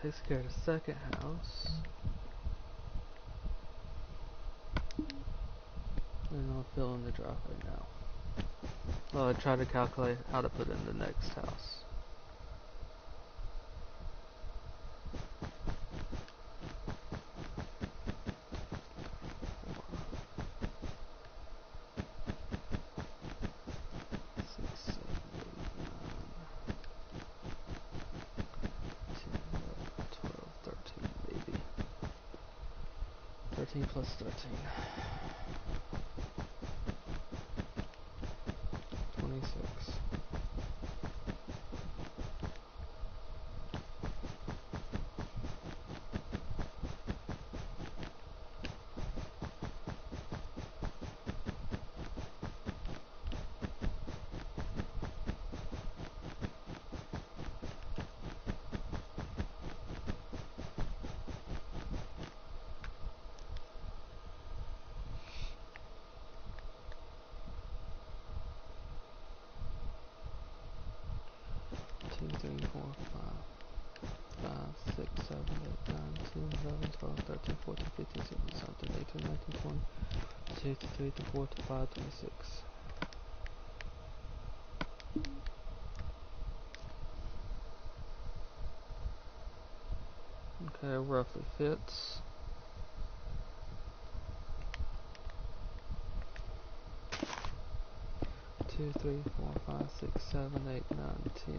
takes care of the second house. And I'll fill in the driveway now. Well, I try to calculate how to put in the next house. Plus 13. 26. Two, three, four, five, 6, 7, 8, 9, 10, 11, 12, 13, 14, 15, 16, 17, 18, 19, 20, 22, 23, 24, 25, 26. Okay, roughly fits. Two, three, four, five, 6, 7, 8, 9, 10.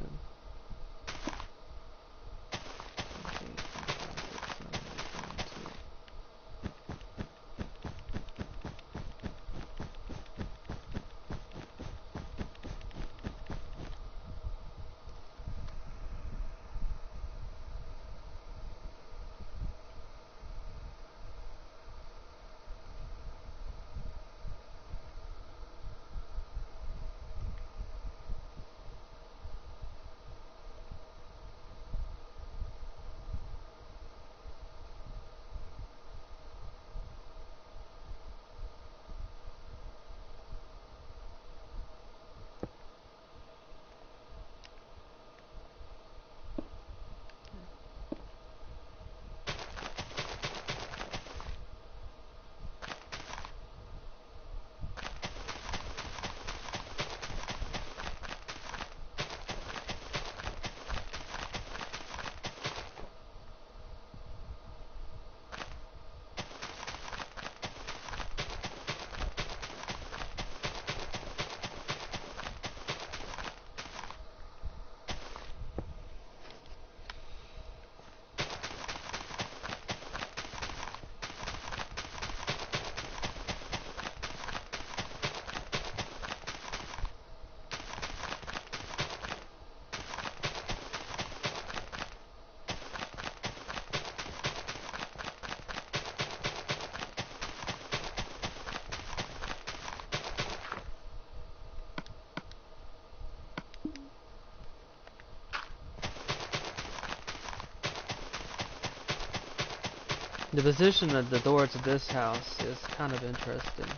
The position of the door to this house is kind of interesting.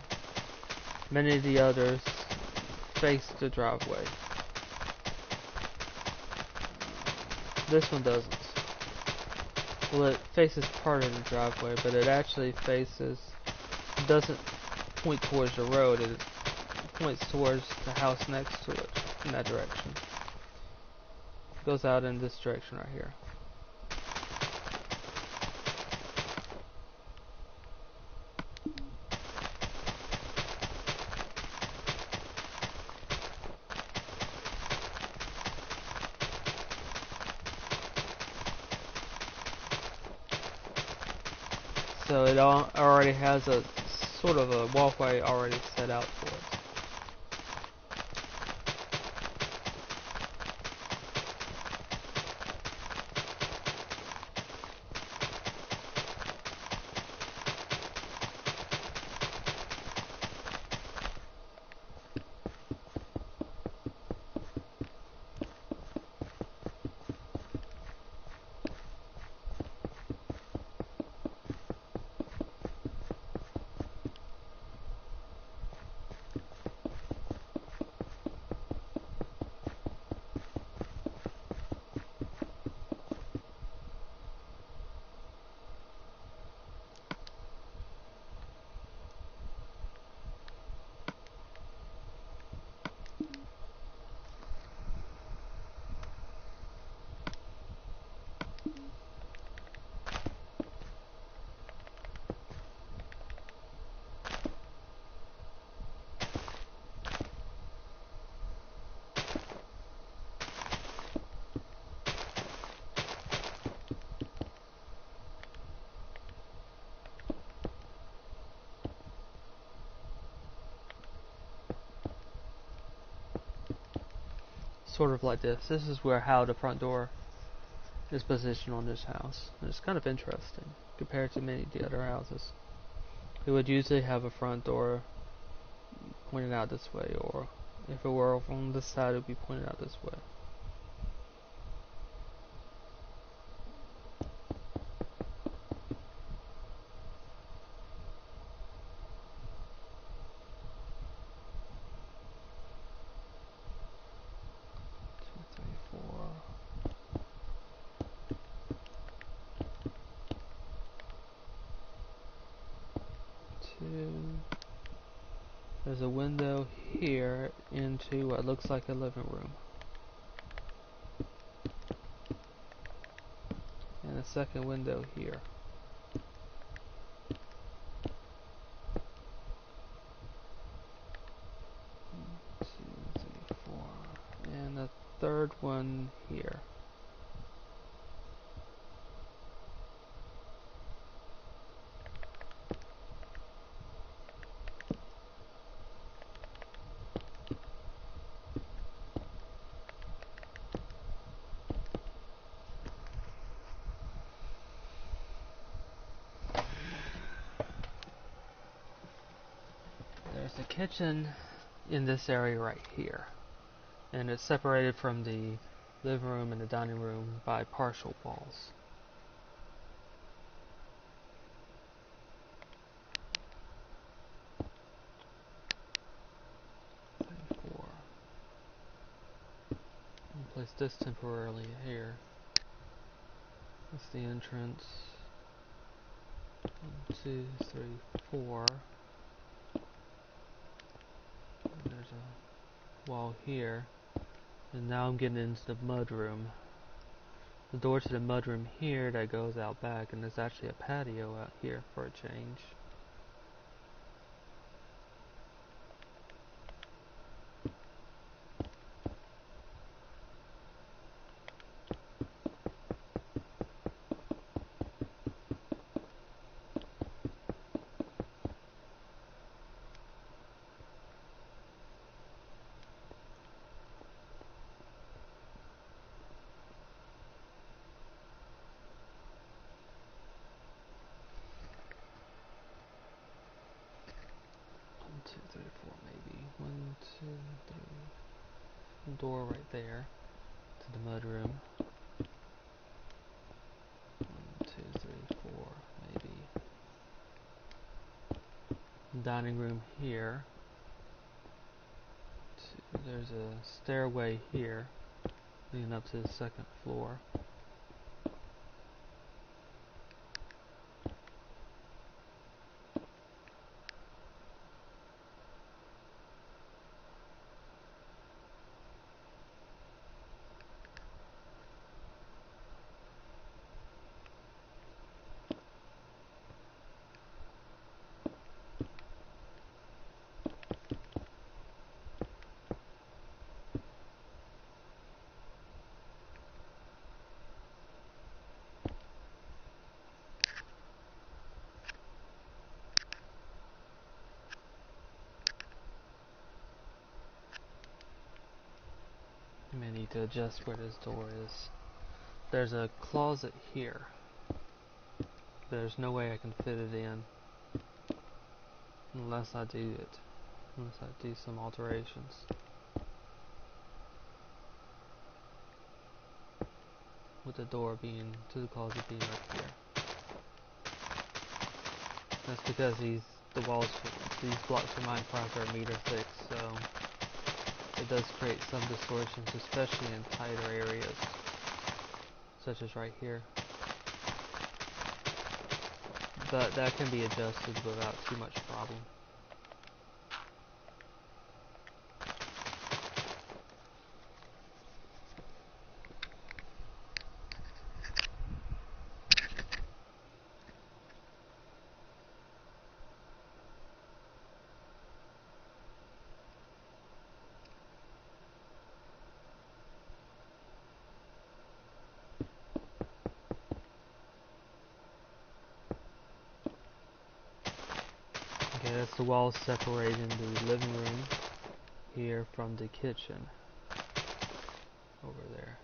Many of the others face the driveway. This one doesn't. Well, it faces part of the driveway, but it actually doesn't point towards the road, it points towards the house next to it, in that direction. It goes out in this direction right here. So it already has a sort of a walkway already set out for it. sort of like this. This is where how the front door is positioned on this house. And it's kind of interesting compared to many of the other houses. It would usually have a front door pointed out this way, or if it were on this side, it would be pointed out this way. There's a window here into what looks like a living room. And a second window here. 1, 2, 3, 4. And a third one here. There's a kitchen in this area right here, and it's separated from the living room and the dining room by partial walls. Place this temporarily here. That's the entrance. 1, 2, 3, 4. And there's a wall here. And now I'm getting into the mudroom. The door to the mudroom here that goes out back, and there's actually a patio out here for a change. Maybe 1, 2, 3. Door right there to the mudroom. 1, 2, 3, 4, maybe. Dining room here. There's a stairway here leading up to the second floor. I may need to adjust where this door is. There's a closet here. There's no way I can fit it in unless I do some alterations. With the door being to the closet being right here. That's because these blocks are Minecraft are 1 meter thick, so it does create some distortions, especially in tighter areas, such as right here. But that can be adjusted without too much problem. Okay, that's the wall separating the living room here from the kitchen. over there.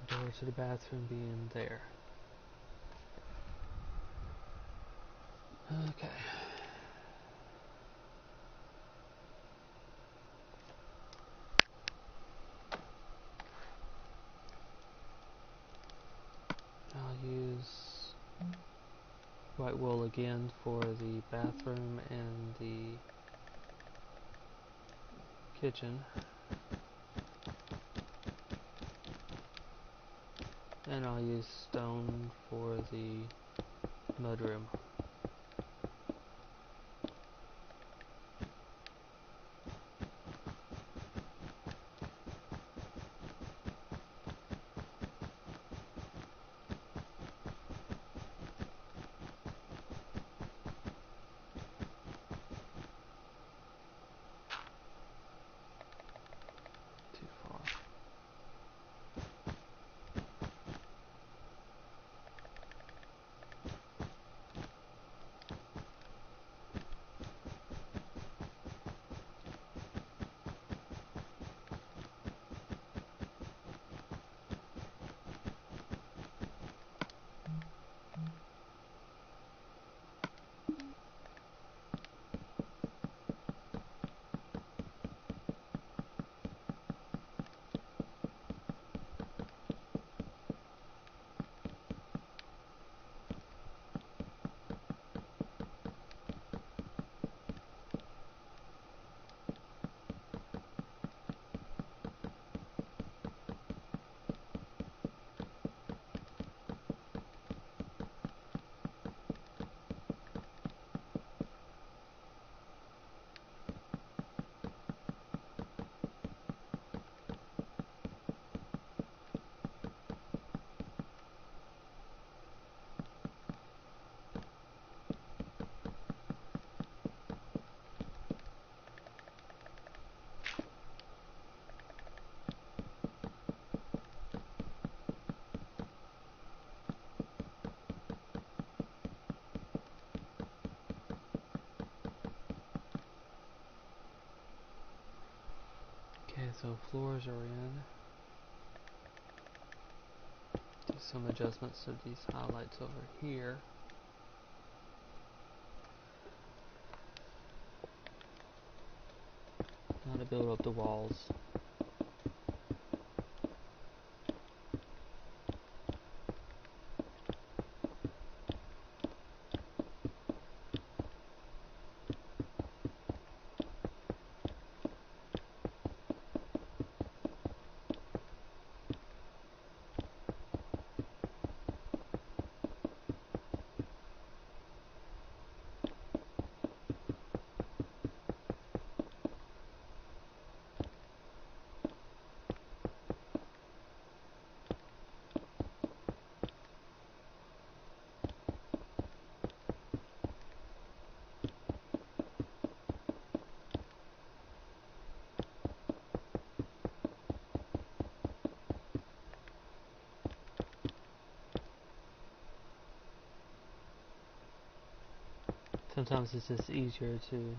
Door to the bathroom being there. Okay. I'll use white wool again for the bathroom and the kitchen. And I'll use stone for the mudroom. Too far. Okay, so floors are in. Do some adjustments to these highlights over here. Now to build up the walls. Sometimes it's just easier to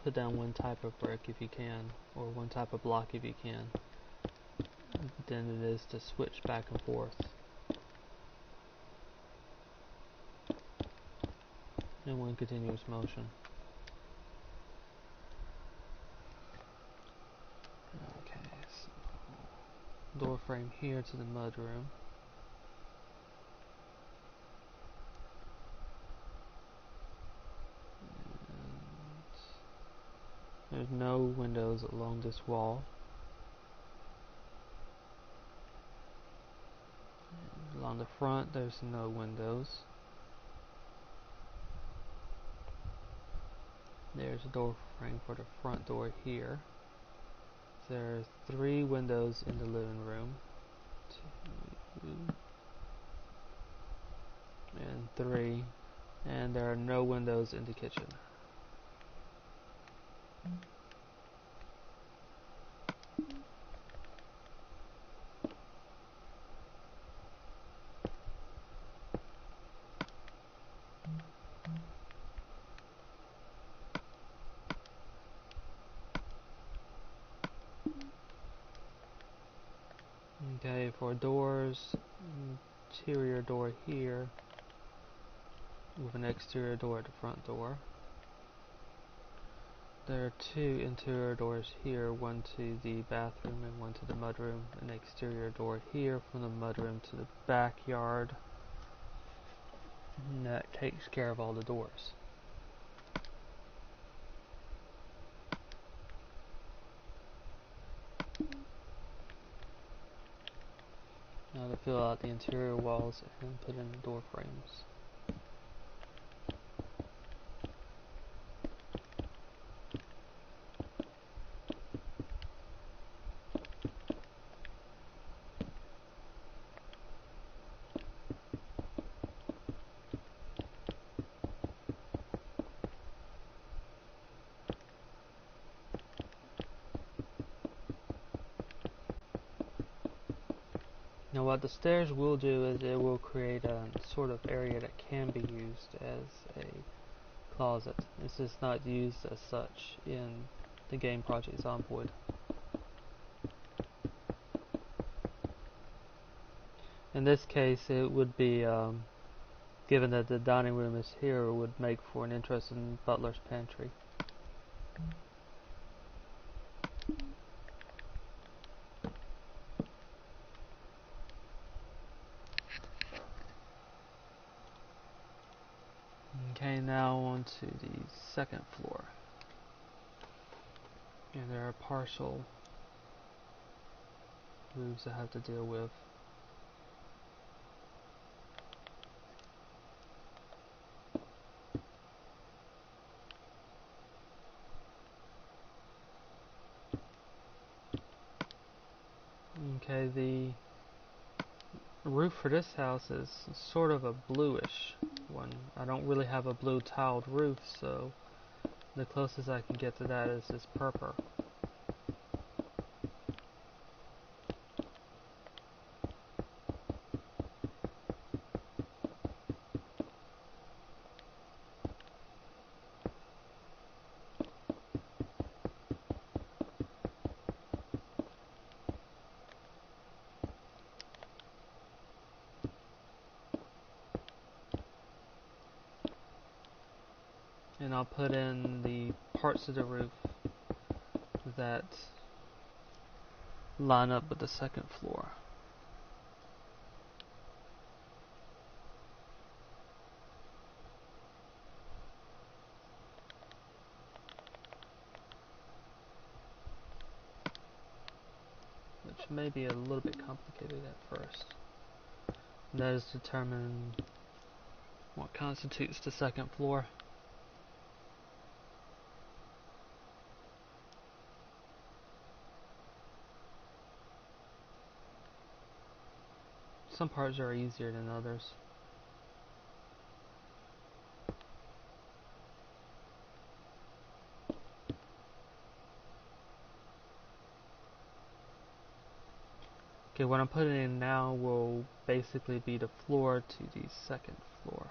put down one type of brick if you can, or one type of block if you can, than it is to switch back and forth in one continuous motion. Okay, so door frame here to the mudroom. There's no windows along this wall. Along the front, there's no windows. There's a door frame for the front door here. There's 3 windows in the living room. 2 and 3. And there are no windows in the kitchen. Okay, for doors, interior door here with an exterior door at the front door. There are 2 interior doors here, one to the bathroom and one to the mudroom. An exterior door here from the mudroom to the backyard. And that takes care of all the doors. Now to fill out the interior walls and put in the door frames. Now what the stairs will do is it will create a sort of area that can be used as a closet. This is not used as such in the game Project Zomboid. In this case it would be, given that the dining room is here, it would make for an interesting butler's pantry. Okay, now on to the second floor. And there are partial roofs I have to deal with. Okay, the roof for this house is sort of a bluish one. I don't really have a blue tiled roof, so the closest I can get to that is this purple. And I'll put in the parts of the roof that line up with the second floor. Which may be a little bit complicated at first. And that is to determine what constitutes the second floor. Some parts are easier than others. Okay, what I'm putting in now will basically be the floor to the second floor.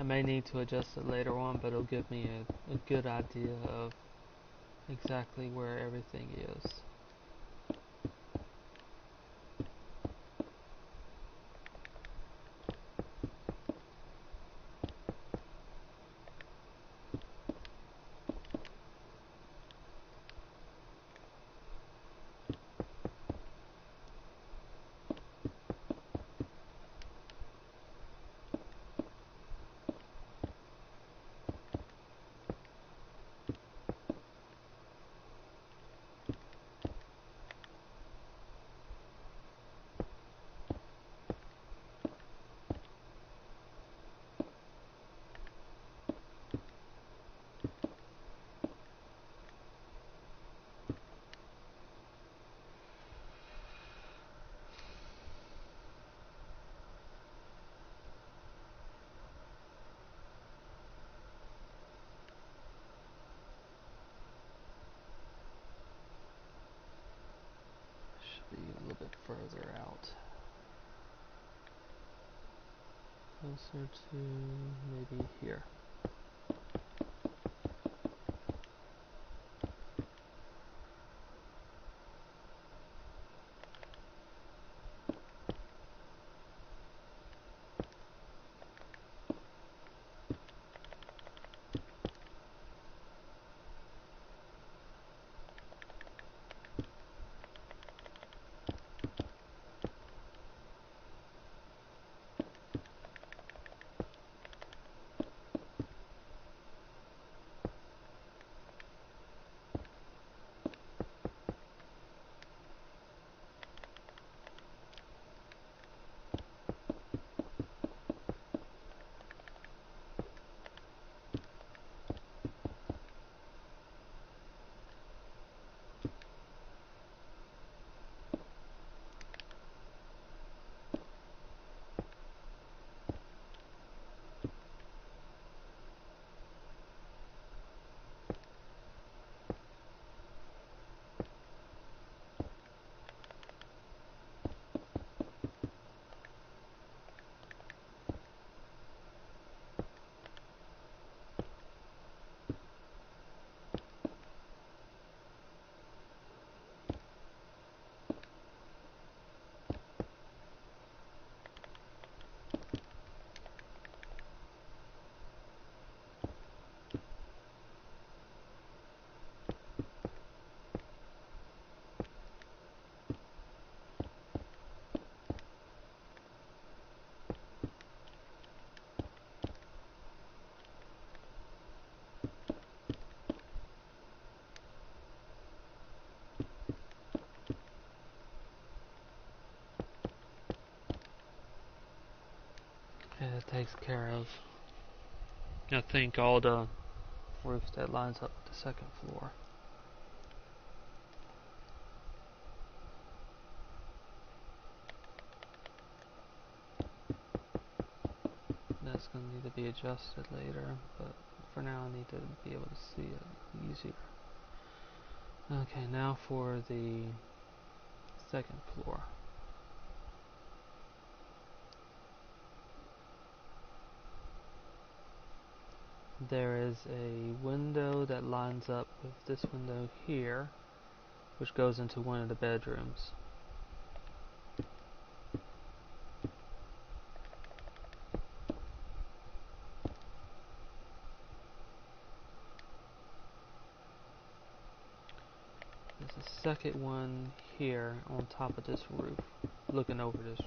may need to adjust it later on, but it'll give me a good idea of exactly where everything is. Be a little bit further out, closer to maybe here. And it takes care of, I think, all the roofs that lines up with the second floor. That's going to need to be adjusted later, but for now I need to be able to see it easier. Okay, now for the second floor. There is a window that lines up with this window here, which goes into one of the bedrooms. There's a second one here on top of this roof, looking over this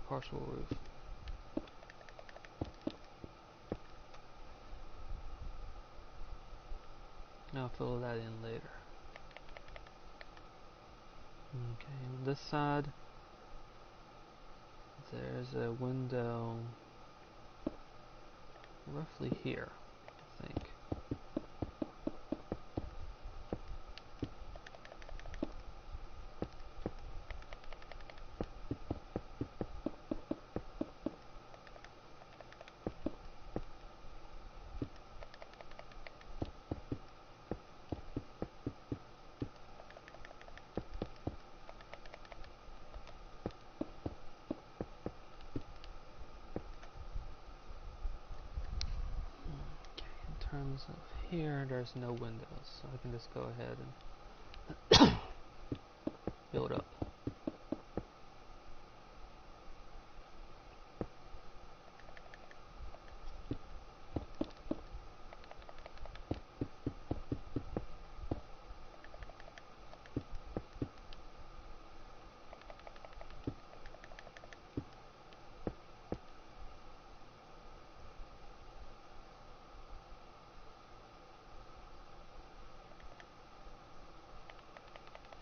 partial roof. I'll fill that in later. Okay, on this side, there's a window roughly here, I think. terms of here, there's no windows, so I can just go ahead and build up.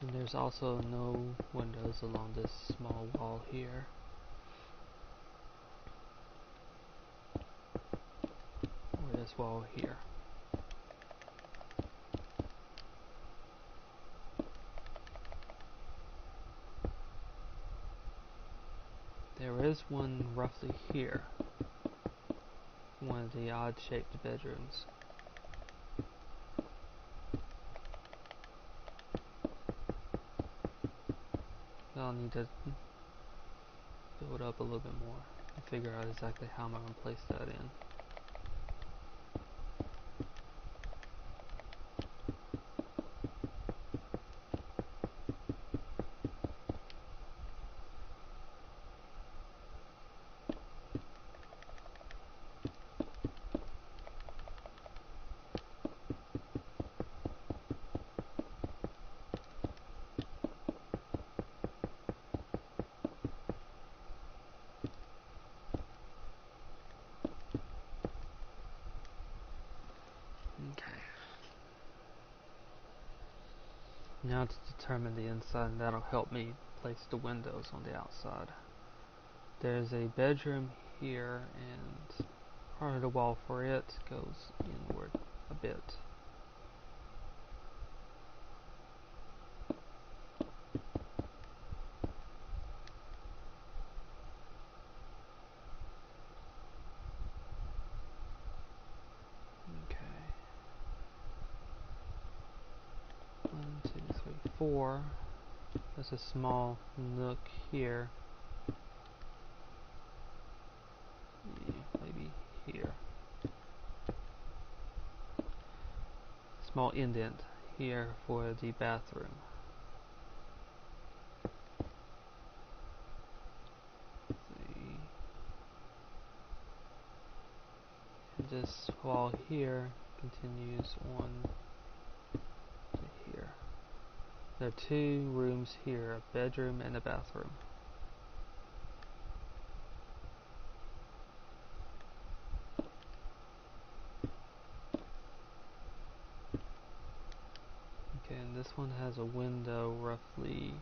And there's also no windows along this small wall here. Or this wall here. There is one roughly here. One of the odd-shaped bedrooms. I'll need to build up a little bit more and figure out exactly how I'm going to place that in. Now to determine the inside, and that'll help me place the windows on the outside. There's a bedroom here, and part of the wall for it goes inward a bit. Okay. 1, 2, 3, 4. There's a small nook here. Maybe here. Small indent here for the bathroom. And this wall here continues on to here. There are 2 rooms here, a bedroom and a bathroom. Okay, and this one has a window roughly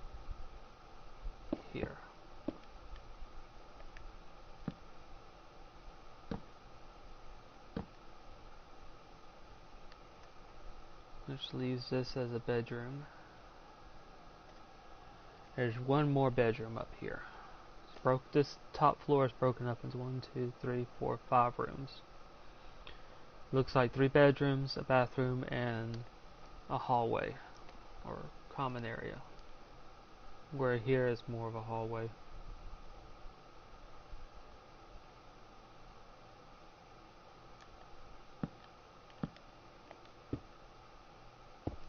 here. Which leaves this as a bedroom. There's one more bedroom up here. This top floor is broken up into 1, 2, 3, 4, 5 rooms. Looks like 3 bedrooms, a bathroom, and a hallway or common area. Where here is more of a hallway.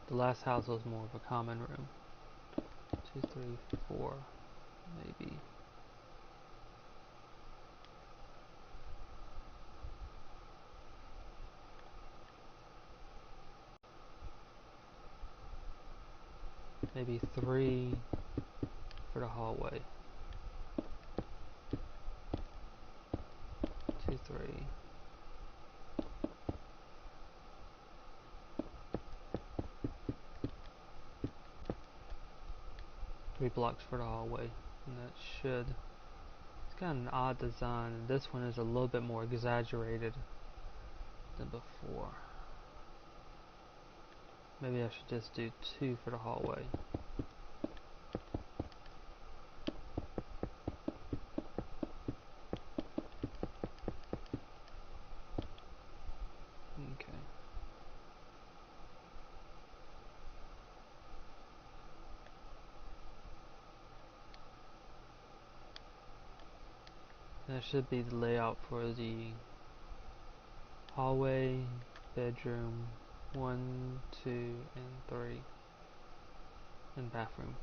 The last house was more of a common room. 2, 3, 4, maybe. Maybe 3 for the hallway. 2, 3. Three blocks for the hallway, and that should. It's got an odd design, and this one is a little bit more exaggerated than before. Maybe I should just do 2 for the hallway. Okay. That should be the layout for the hallway bedroom 1, 2, and 3, and bathroom.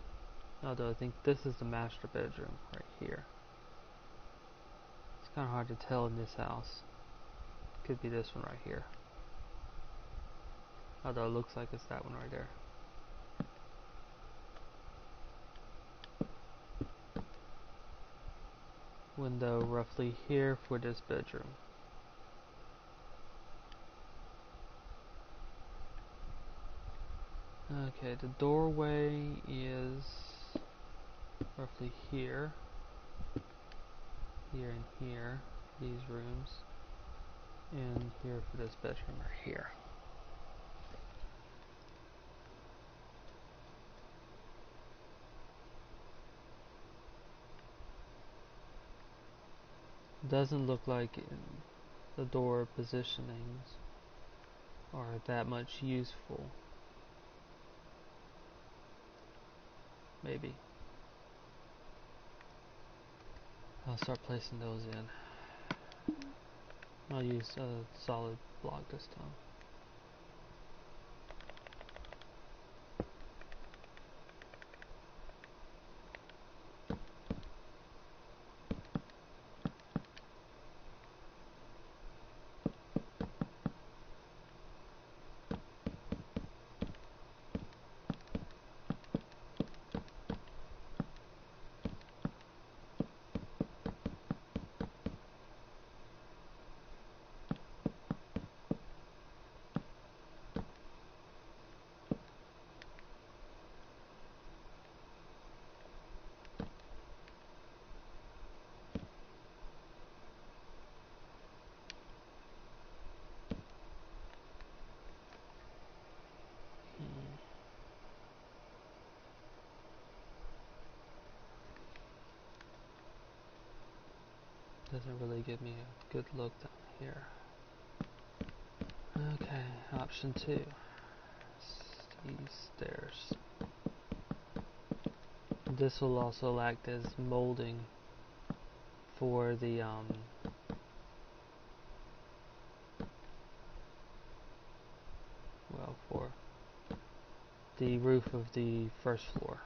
Although I think this is the master bedroom right here. It's kind of hard to tell in this house. Could be this one right here. Although it looks like it's that one right there. Window roughly here for this bedroom. Okay, the doorway is roughly here, here and here, these rooms, and here for this bedroom right here. Doesn't look like the door positionings are that much useful. Maybe. I'll start placing those in. I'll use a solid block this time. Doesn't really give me a good look down here. Okay, option 2. These stairs. This will also act as molding for the for the roof of the first floor.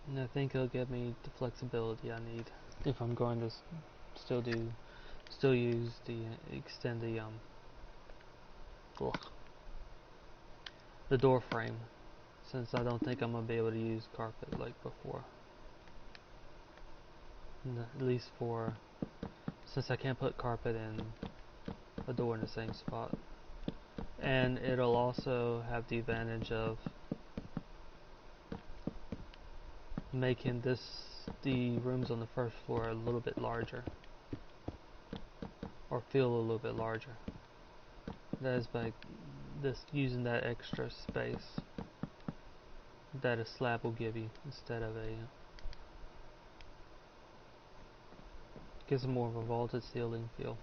And I think it'll give me the flexibility I need if I'm going to still use extend the door frame, since I don't think I'm gonna be able to use carpet like before. At least since I can't put carpet and a door in the same spot. And it'll also have the advantage of making the rooms on the first floor a little bit larger, or feel a little bit larger. That is by using that extra space that a slab will give you instead of gives it more of a vaulted ceiling feel.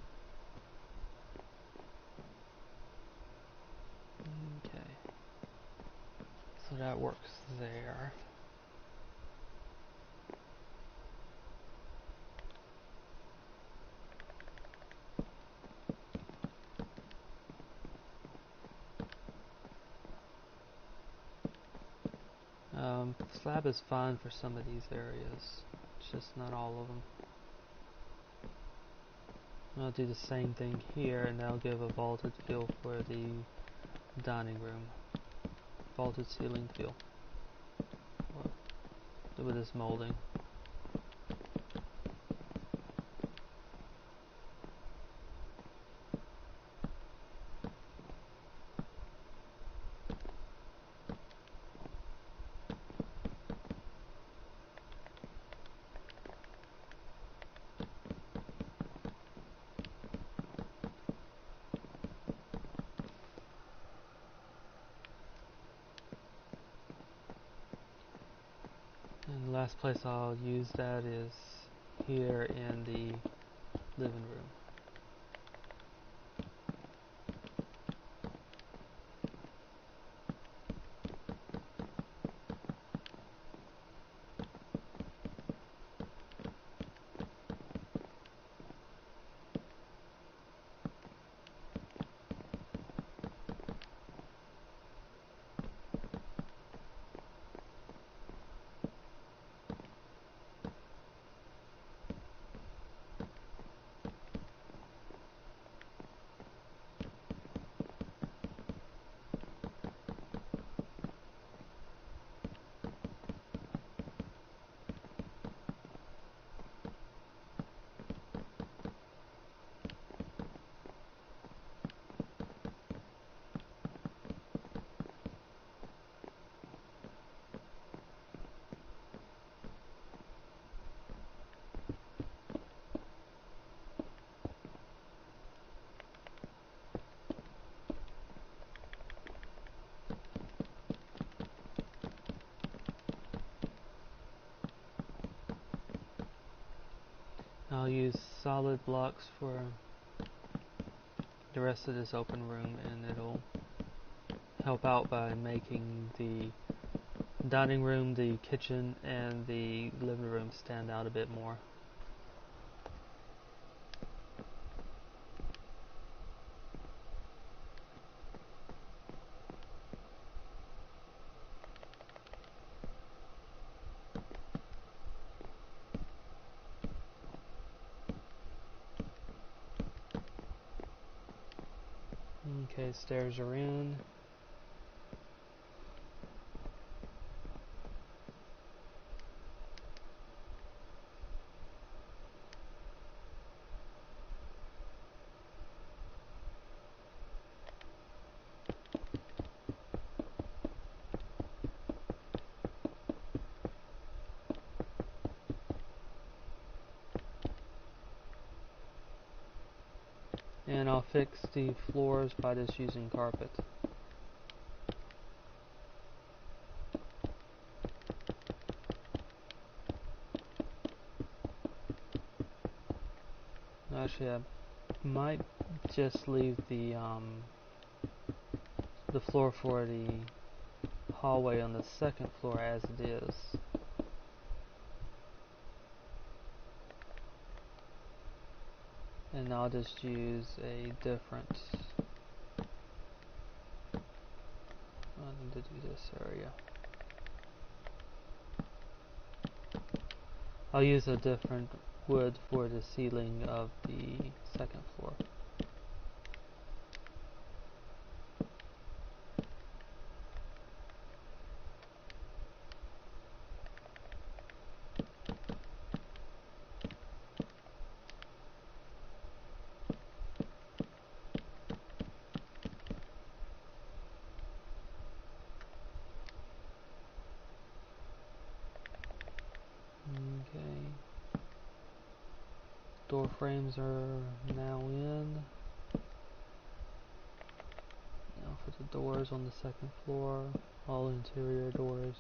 Okay, so that works there. Slab is fine for some of these areas, just not all of them. I'll do the same thing here, and that'll give a vaulted feel for the dining room. Vaulted ceiling feel with this molding. And the last place I'll use that is here in the living room. solid blocks for the rest of this open room, and it'll help out by making the dining room, the kitchen, and the living room stand out a bit more. Okay, stairs are in. And I'll fix the floors by just using carpet. Actually, I might just leave the floor for the hallway on the second floor as it is. And I'll just use a different, I need to do this area. I'll use a different wood for the ceiling of the second floor. Okay. Door frames are now in. Now for the doors on the second floor, all interior doors.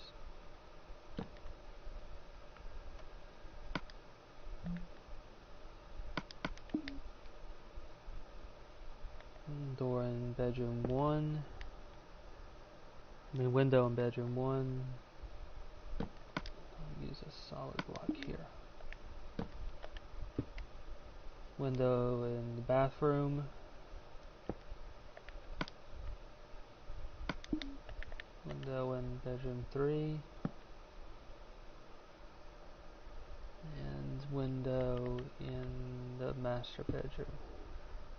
Door in bedroom 1. Window in bedroom 1. I'll use a solid block here. Window in the bathroom. Window in bedroom 3. And window in the master bedroom.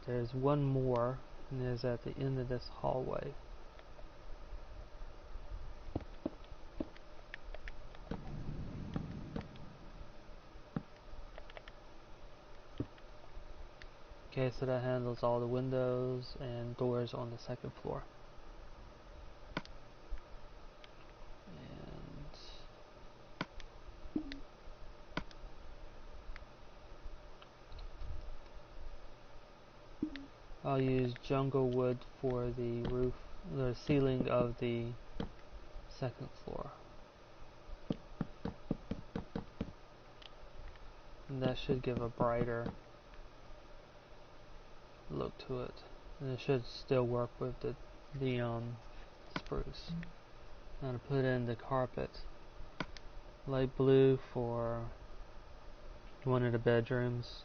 There's one more, and it's at the end of this hallway. Okay, so that handles all the windows and doors on the second floor. And I'll use jungle wood for the roof, the ceiling of the second floor. And that should give a brighter look to it, and it should still work with the spruce. Now to put in the carpet, light blue for one of the bedrooms.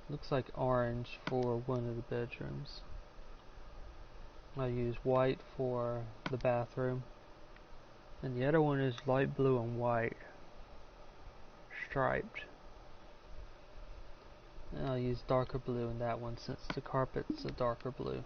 Looks like orange for one of the bedrooms. I'll use white for the bathroom, and the other one is light blue and white striped. And I'll use darker blue in that one since the carpet's a darker blue.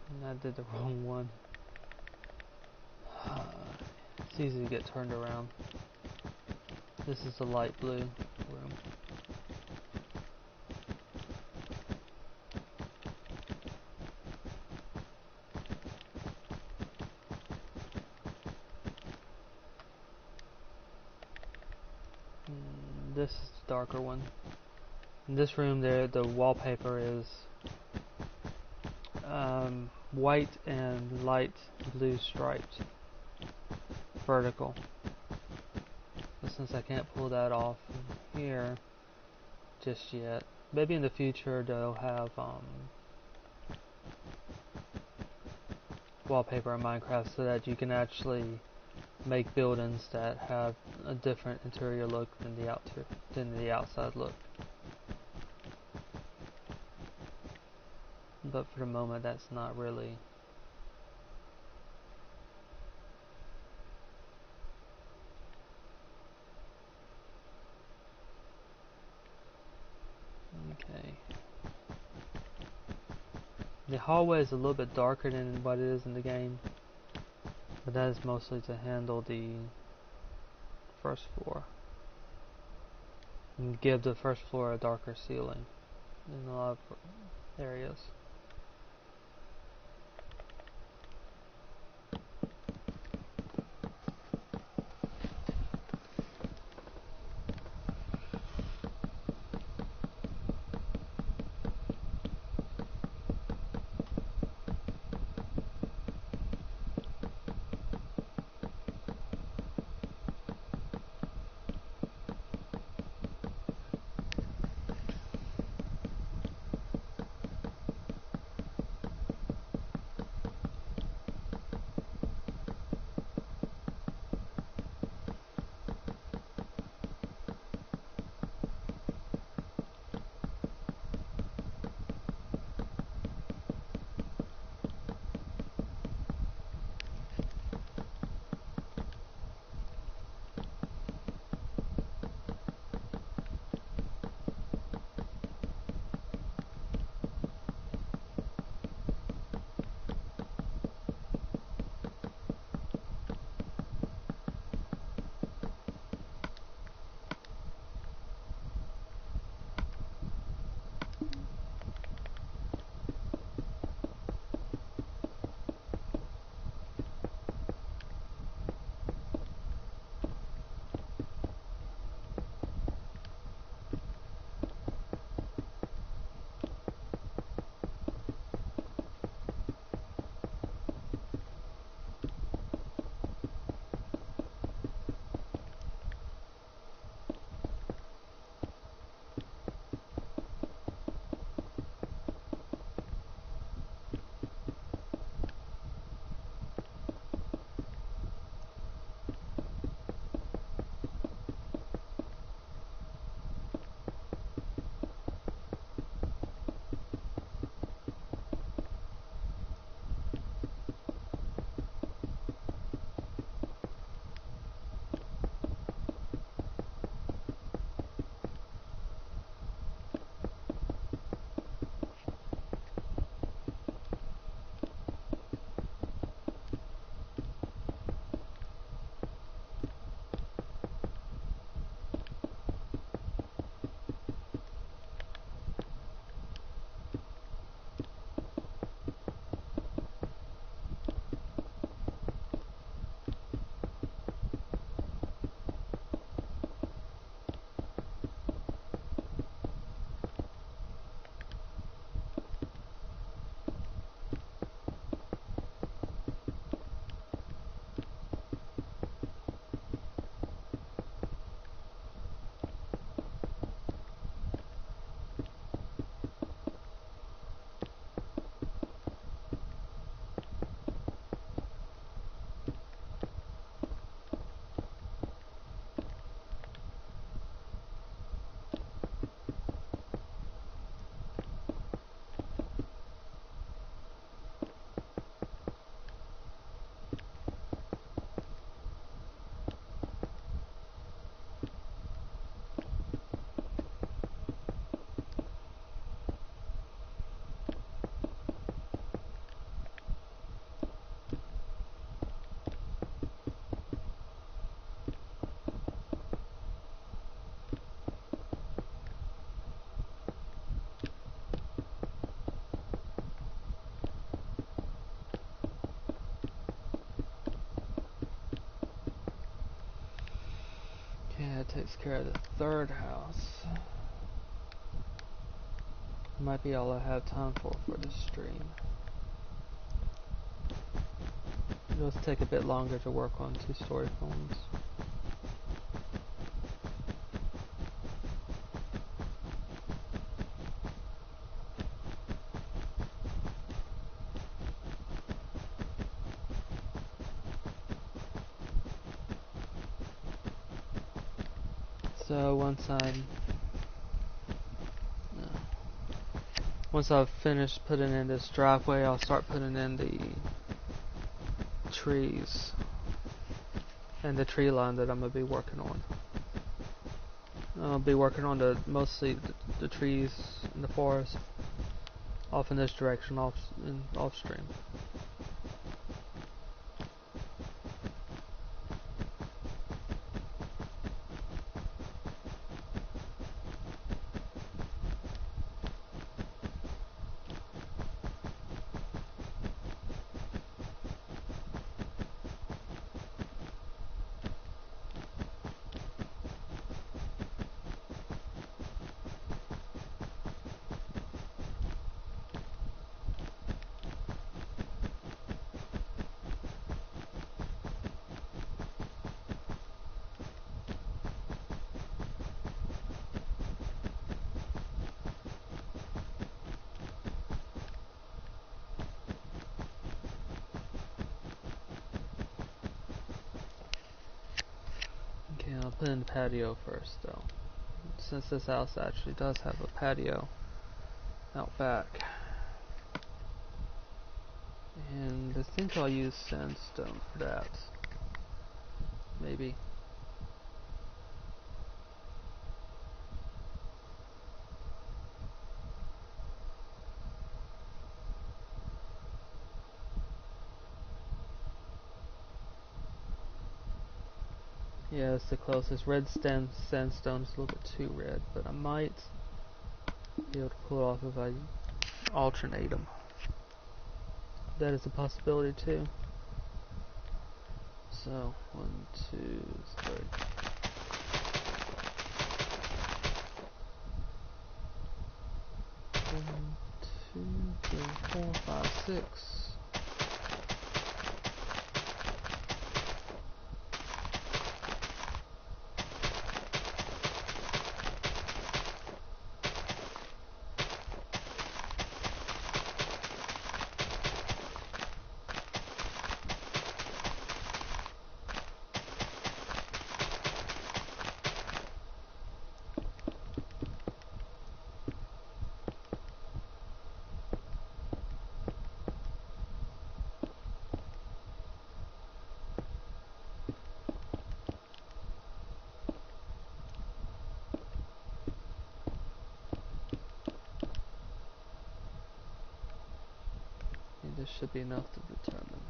And I did the wrong one. It's easy to get turned around. This is the light blue room. This is the darker one. In this room, there the wallpaper is white and light blue striped, vertical. But since I can't pull that off here just yet, maybe in the future they'll have wallpaper in Minecraft so that you can actually make buildings that have a different interior look than the outside look. But for the moment, that's not really. Okay. The hallway is a little bit darker than what it is in the game, but that is mostly to handle the first floor and give the first floor a darker ceiling in a lot of areas. That takes care of the third house. Might be all I have time for this stream. It'll take a bit longer to work on 2-story homes. So once I've finished putting in this driveway, I'll start putting in the trees and the tree line that I'm going to be working on. I'll be working on mostly the trees in the forest off in this direction, off stream. I'll put in the patio first though, since this house actually does have a patio out back. And I think I'll use sandstone for that. Maybe. Yeah, it's the closest. Red sandstone is a little bit too red, but I might be able to pull it off if I alternate them. That is a possibility too. So, 1, 2, 3. 1, 2, 3, 4, 5, 6. This should be enough to determine.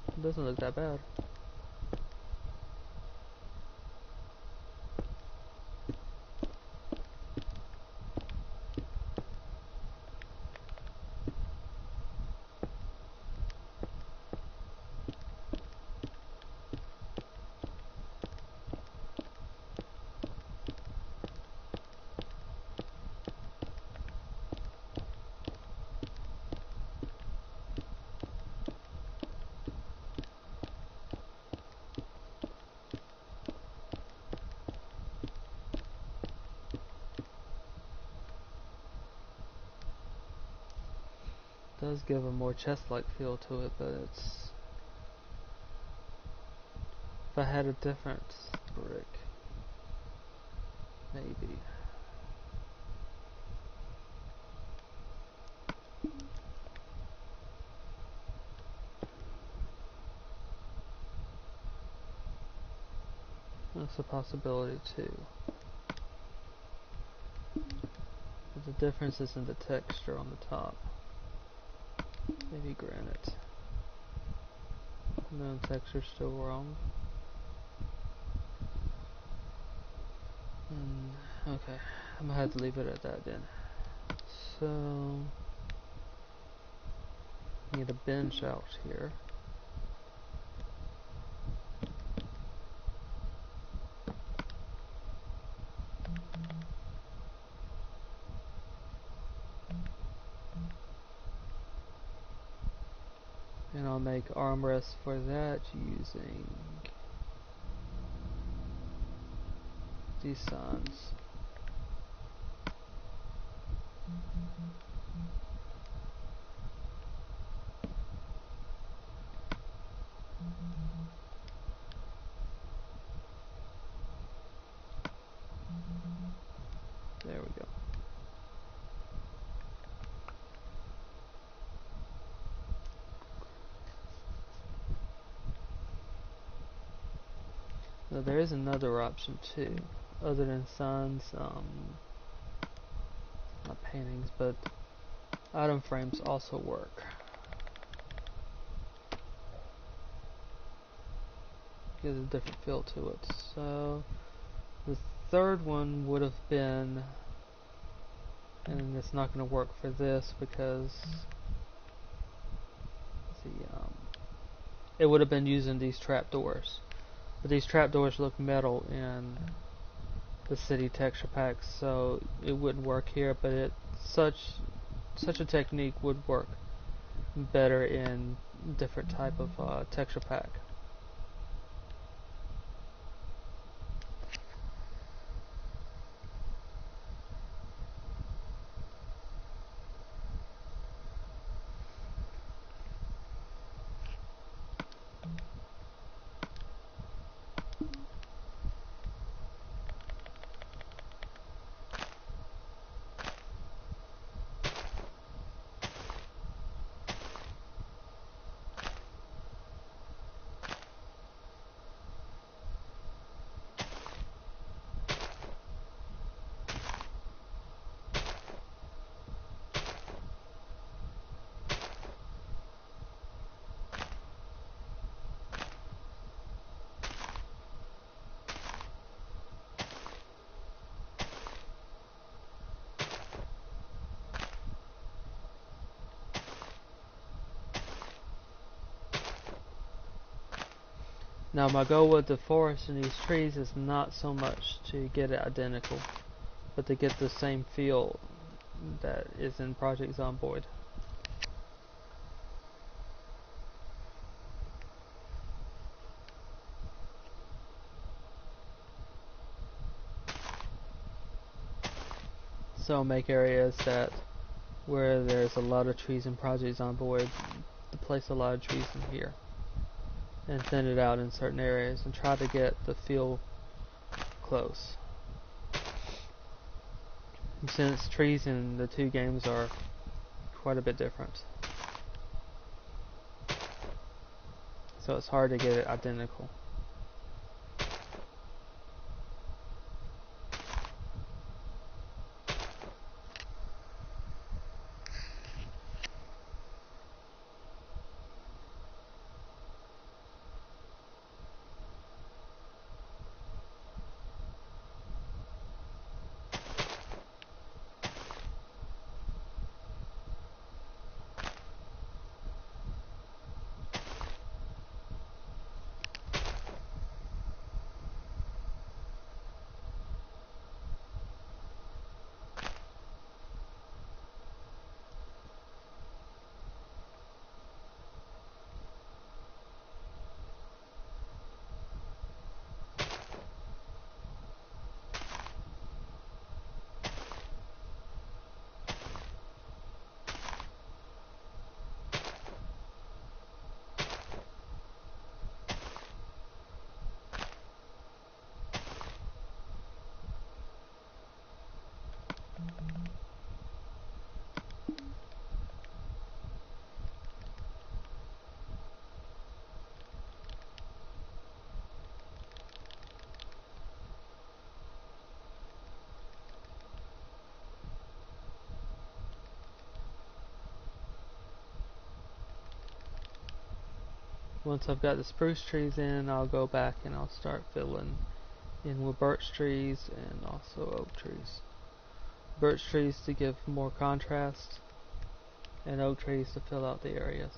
It doesn't look that bad. Does give a more chest-like feel to it, but it's... If I had a different brick, maybe. That's a possibility too. But the difference is in the texture on the top. Maybe granite. No, texture's still wrong. Okay, I'm gonna have to leave it at that then. So, need a bench out here. And I'll make armrests for that using these signs. There we go. Now there is another option too, other than signs, not paintings, but item frames also work. Gives a different feel to it. So the third one would have been, and it's not going to work for this because it would have been using these trapdoors. But these trapdoors look metal in the city texture packs, so it wouldn't work here. But such a technique would work better in different type of texture pack. Now my goal with the forest and these trees is not so much to get it identical, but to get the same feel that is in Project Zomboid. So make areas that where there's a lot of trees in Project Zomboid, to place a lot of trees in here. And thin it out in certain areas and try to get the feel close. Since trees in the two games are quite a bit different, so it's hard to get it identical. Once I've got the spruce trees in, I'll go back and I'll start filling in with birch trees and also oak trees. Birch trees to give more contrast, and oak trees to fill out the areas.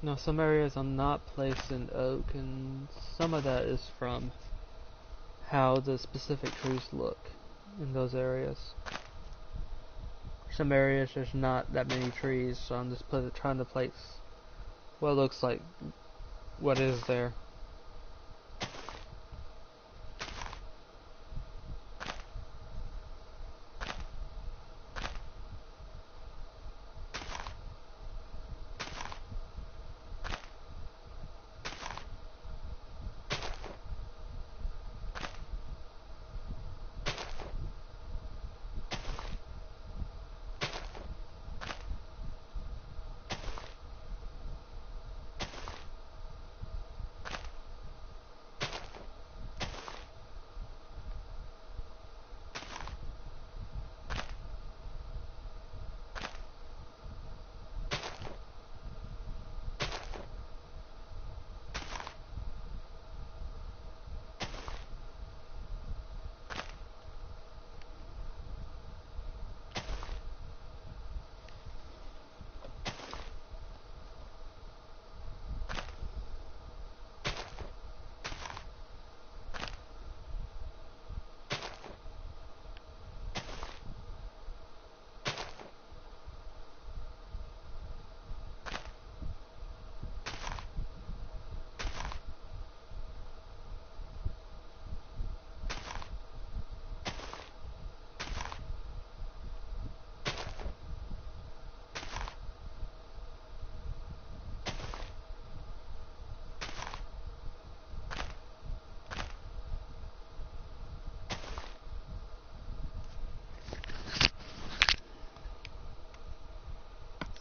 Now some areas I'm not placed in oak, and some of that is from how the specific trees look in those areas. Some areas there's not that many trees, so I'm just trying to place what looks like what is there.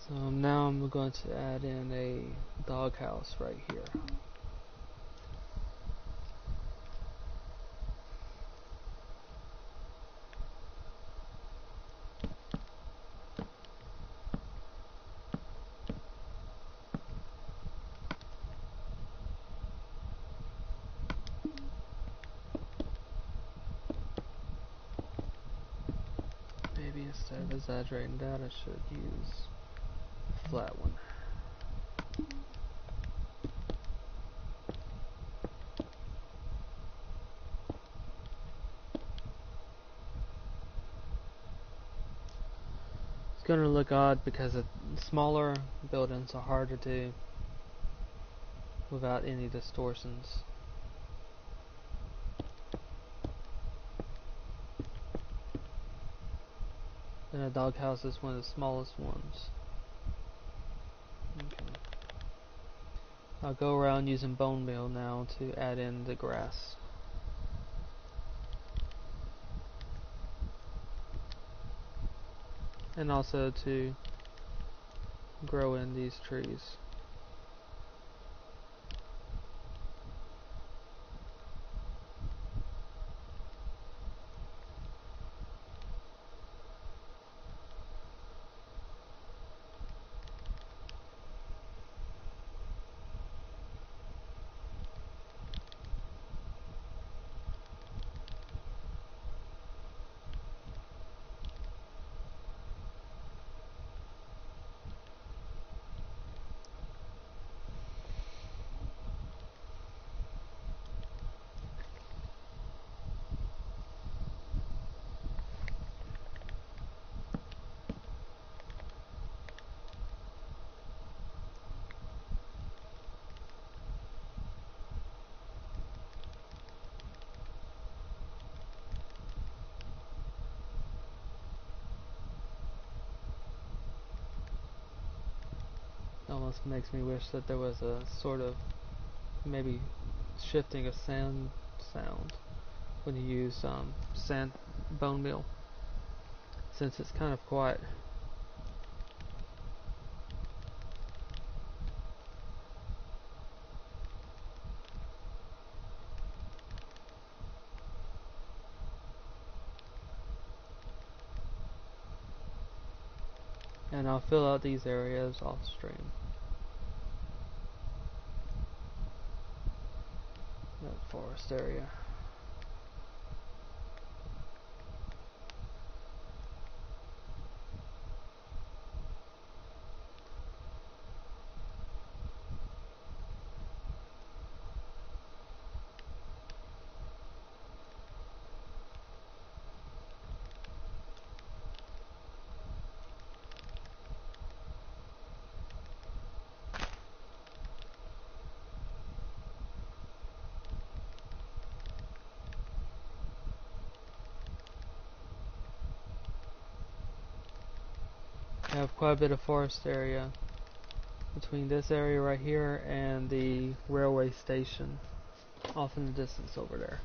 So now I'm going to add in a doghouse right here. Maybe instead of exaggerating that, I should use a flat one. It's going to look odd because smaller buildings are hard to do without any distortions. And a doghouse is one of the smallest ones. Okay. I'll go around using bone meal now to add in the grass. And also to grow in these trees. Almost makes me wish that there was a sort of maybe shifting of sound when you use sand bone meal, since it's kind of quiet. And I'll fill out these areas off stream. That forest area. have quite a bit of forest area between this area right here and the railway station off in the distance over there.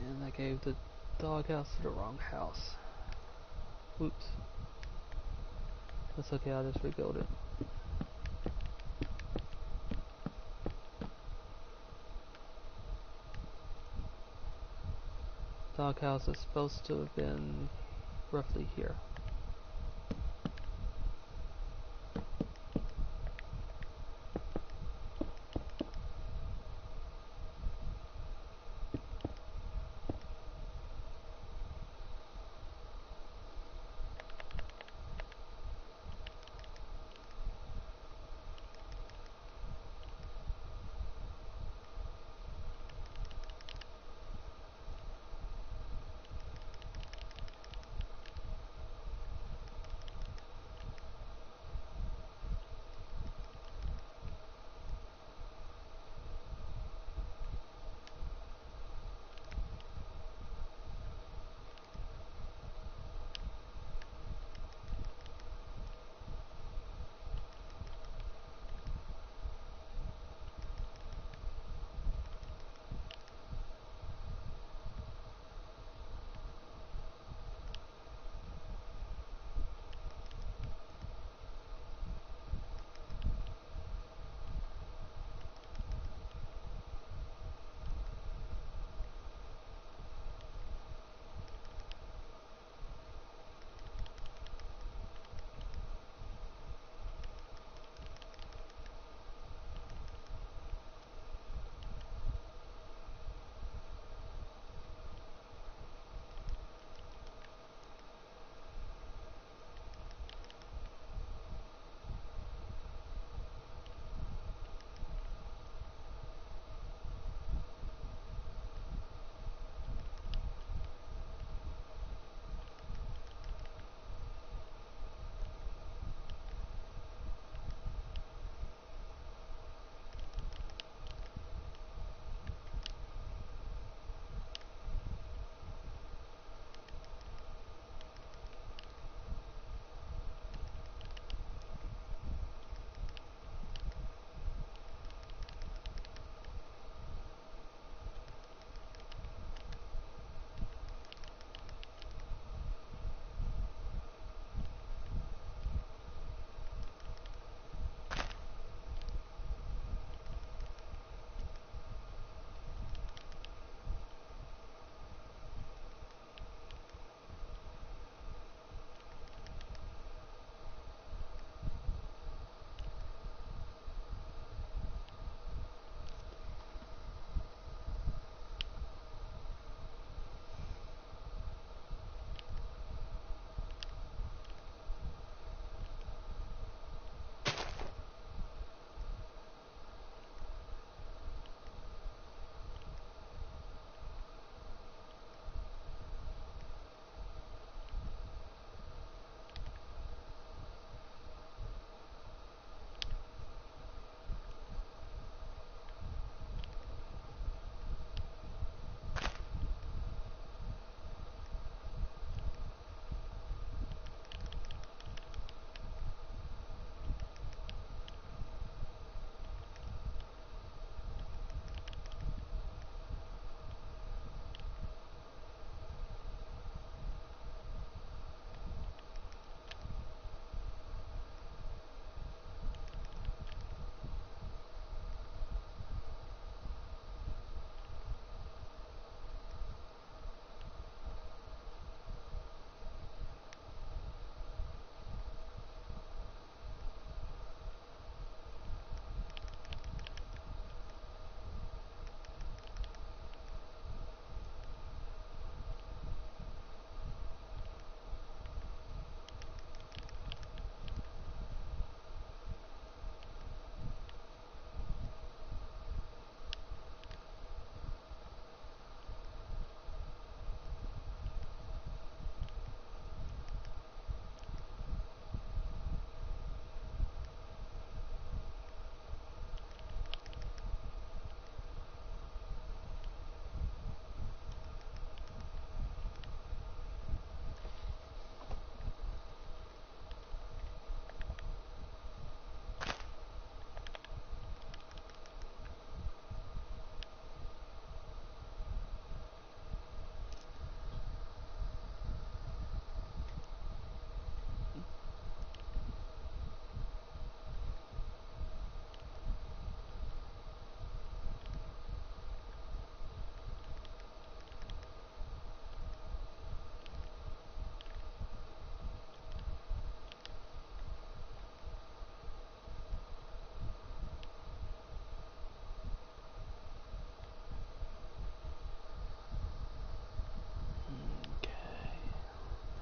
And I gave the doghouse to the wrong house. Oops. That's okay, I'll just rebuild it. Doghouse is supposed to have been roughly here.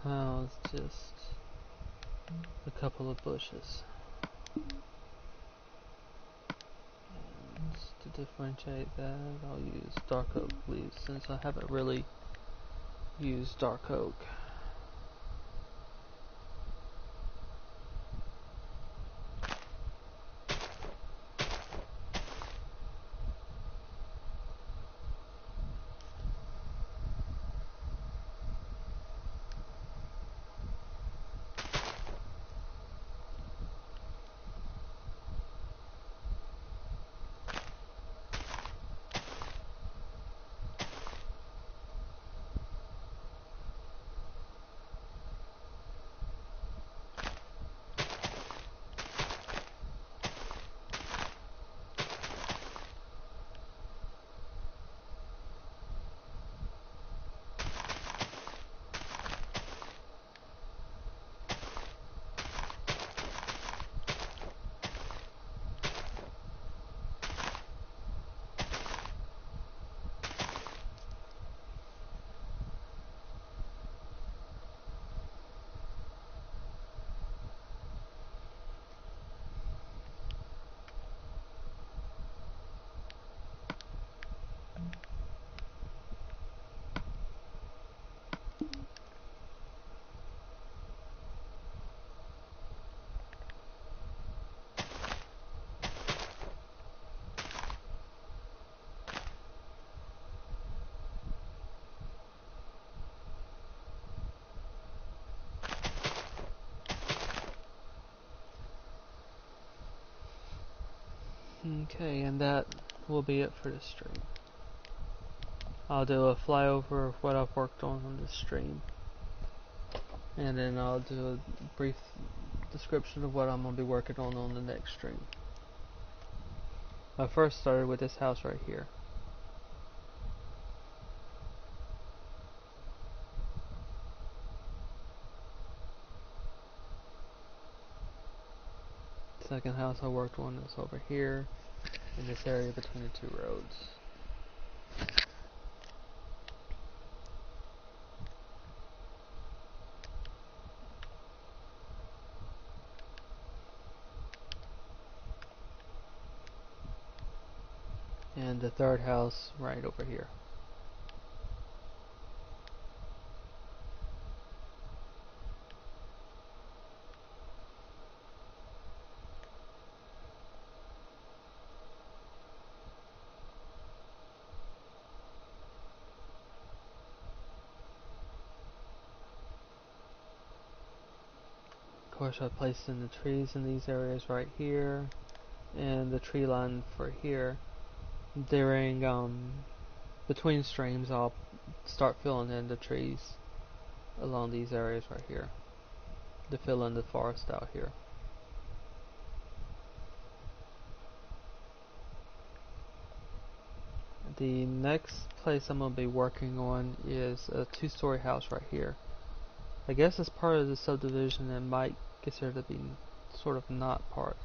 Well, it's just a couple of bushes. And to differentiate that, I'll use dark oak leaves since I haven't really used dark oak. Okay, and that will be it for this stream. I'll do a flyover of what I've worked on this stream, and then I'll do a brief description of what I'm going to be working on the next stream. I first started with this house right here. Second house I worked on is over here, in this area between the two roads. And the third house right over here. Of course, I placed in the trees in these areas right here, and the tree line for here. During between streams, I'll start filling in the trees along these areas right here to fill in the forest out here. The next place I'm going to be working on is a two-story house right here. I guess as part of the subdivision, it might consider to be sort of not part.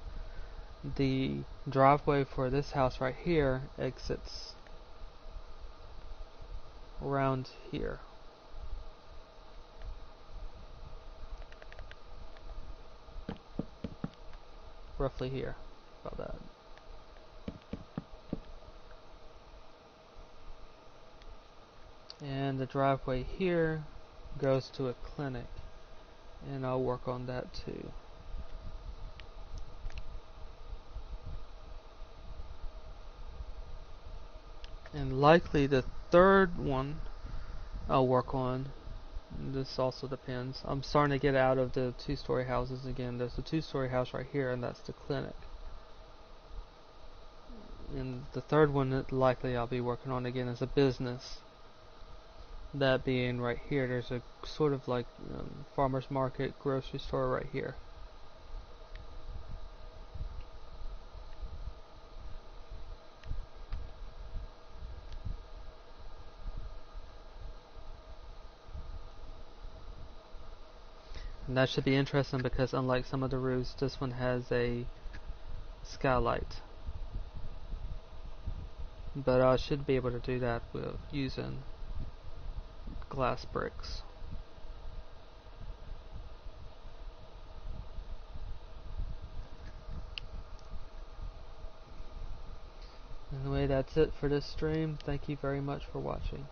The driveway for this house right here exits around here. Roughly here, about that. And the driveway here goes to a clinic, and I'll work on that too. And likely the third one I'll work on. This also depends. I'm starting to get out of the two-story houses again. There's a two-story house right here, and that's the clinic. And the third one that likely I'll be working on again is a business. That being right here, there's a sort of like farmer's market, grocery store right here. And that should be interesting because unlike some of the roofs, this one has a skylight. But I should be able to do that with using glass bricks. that's it for this stream. Thank you very much for watching.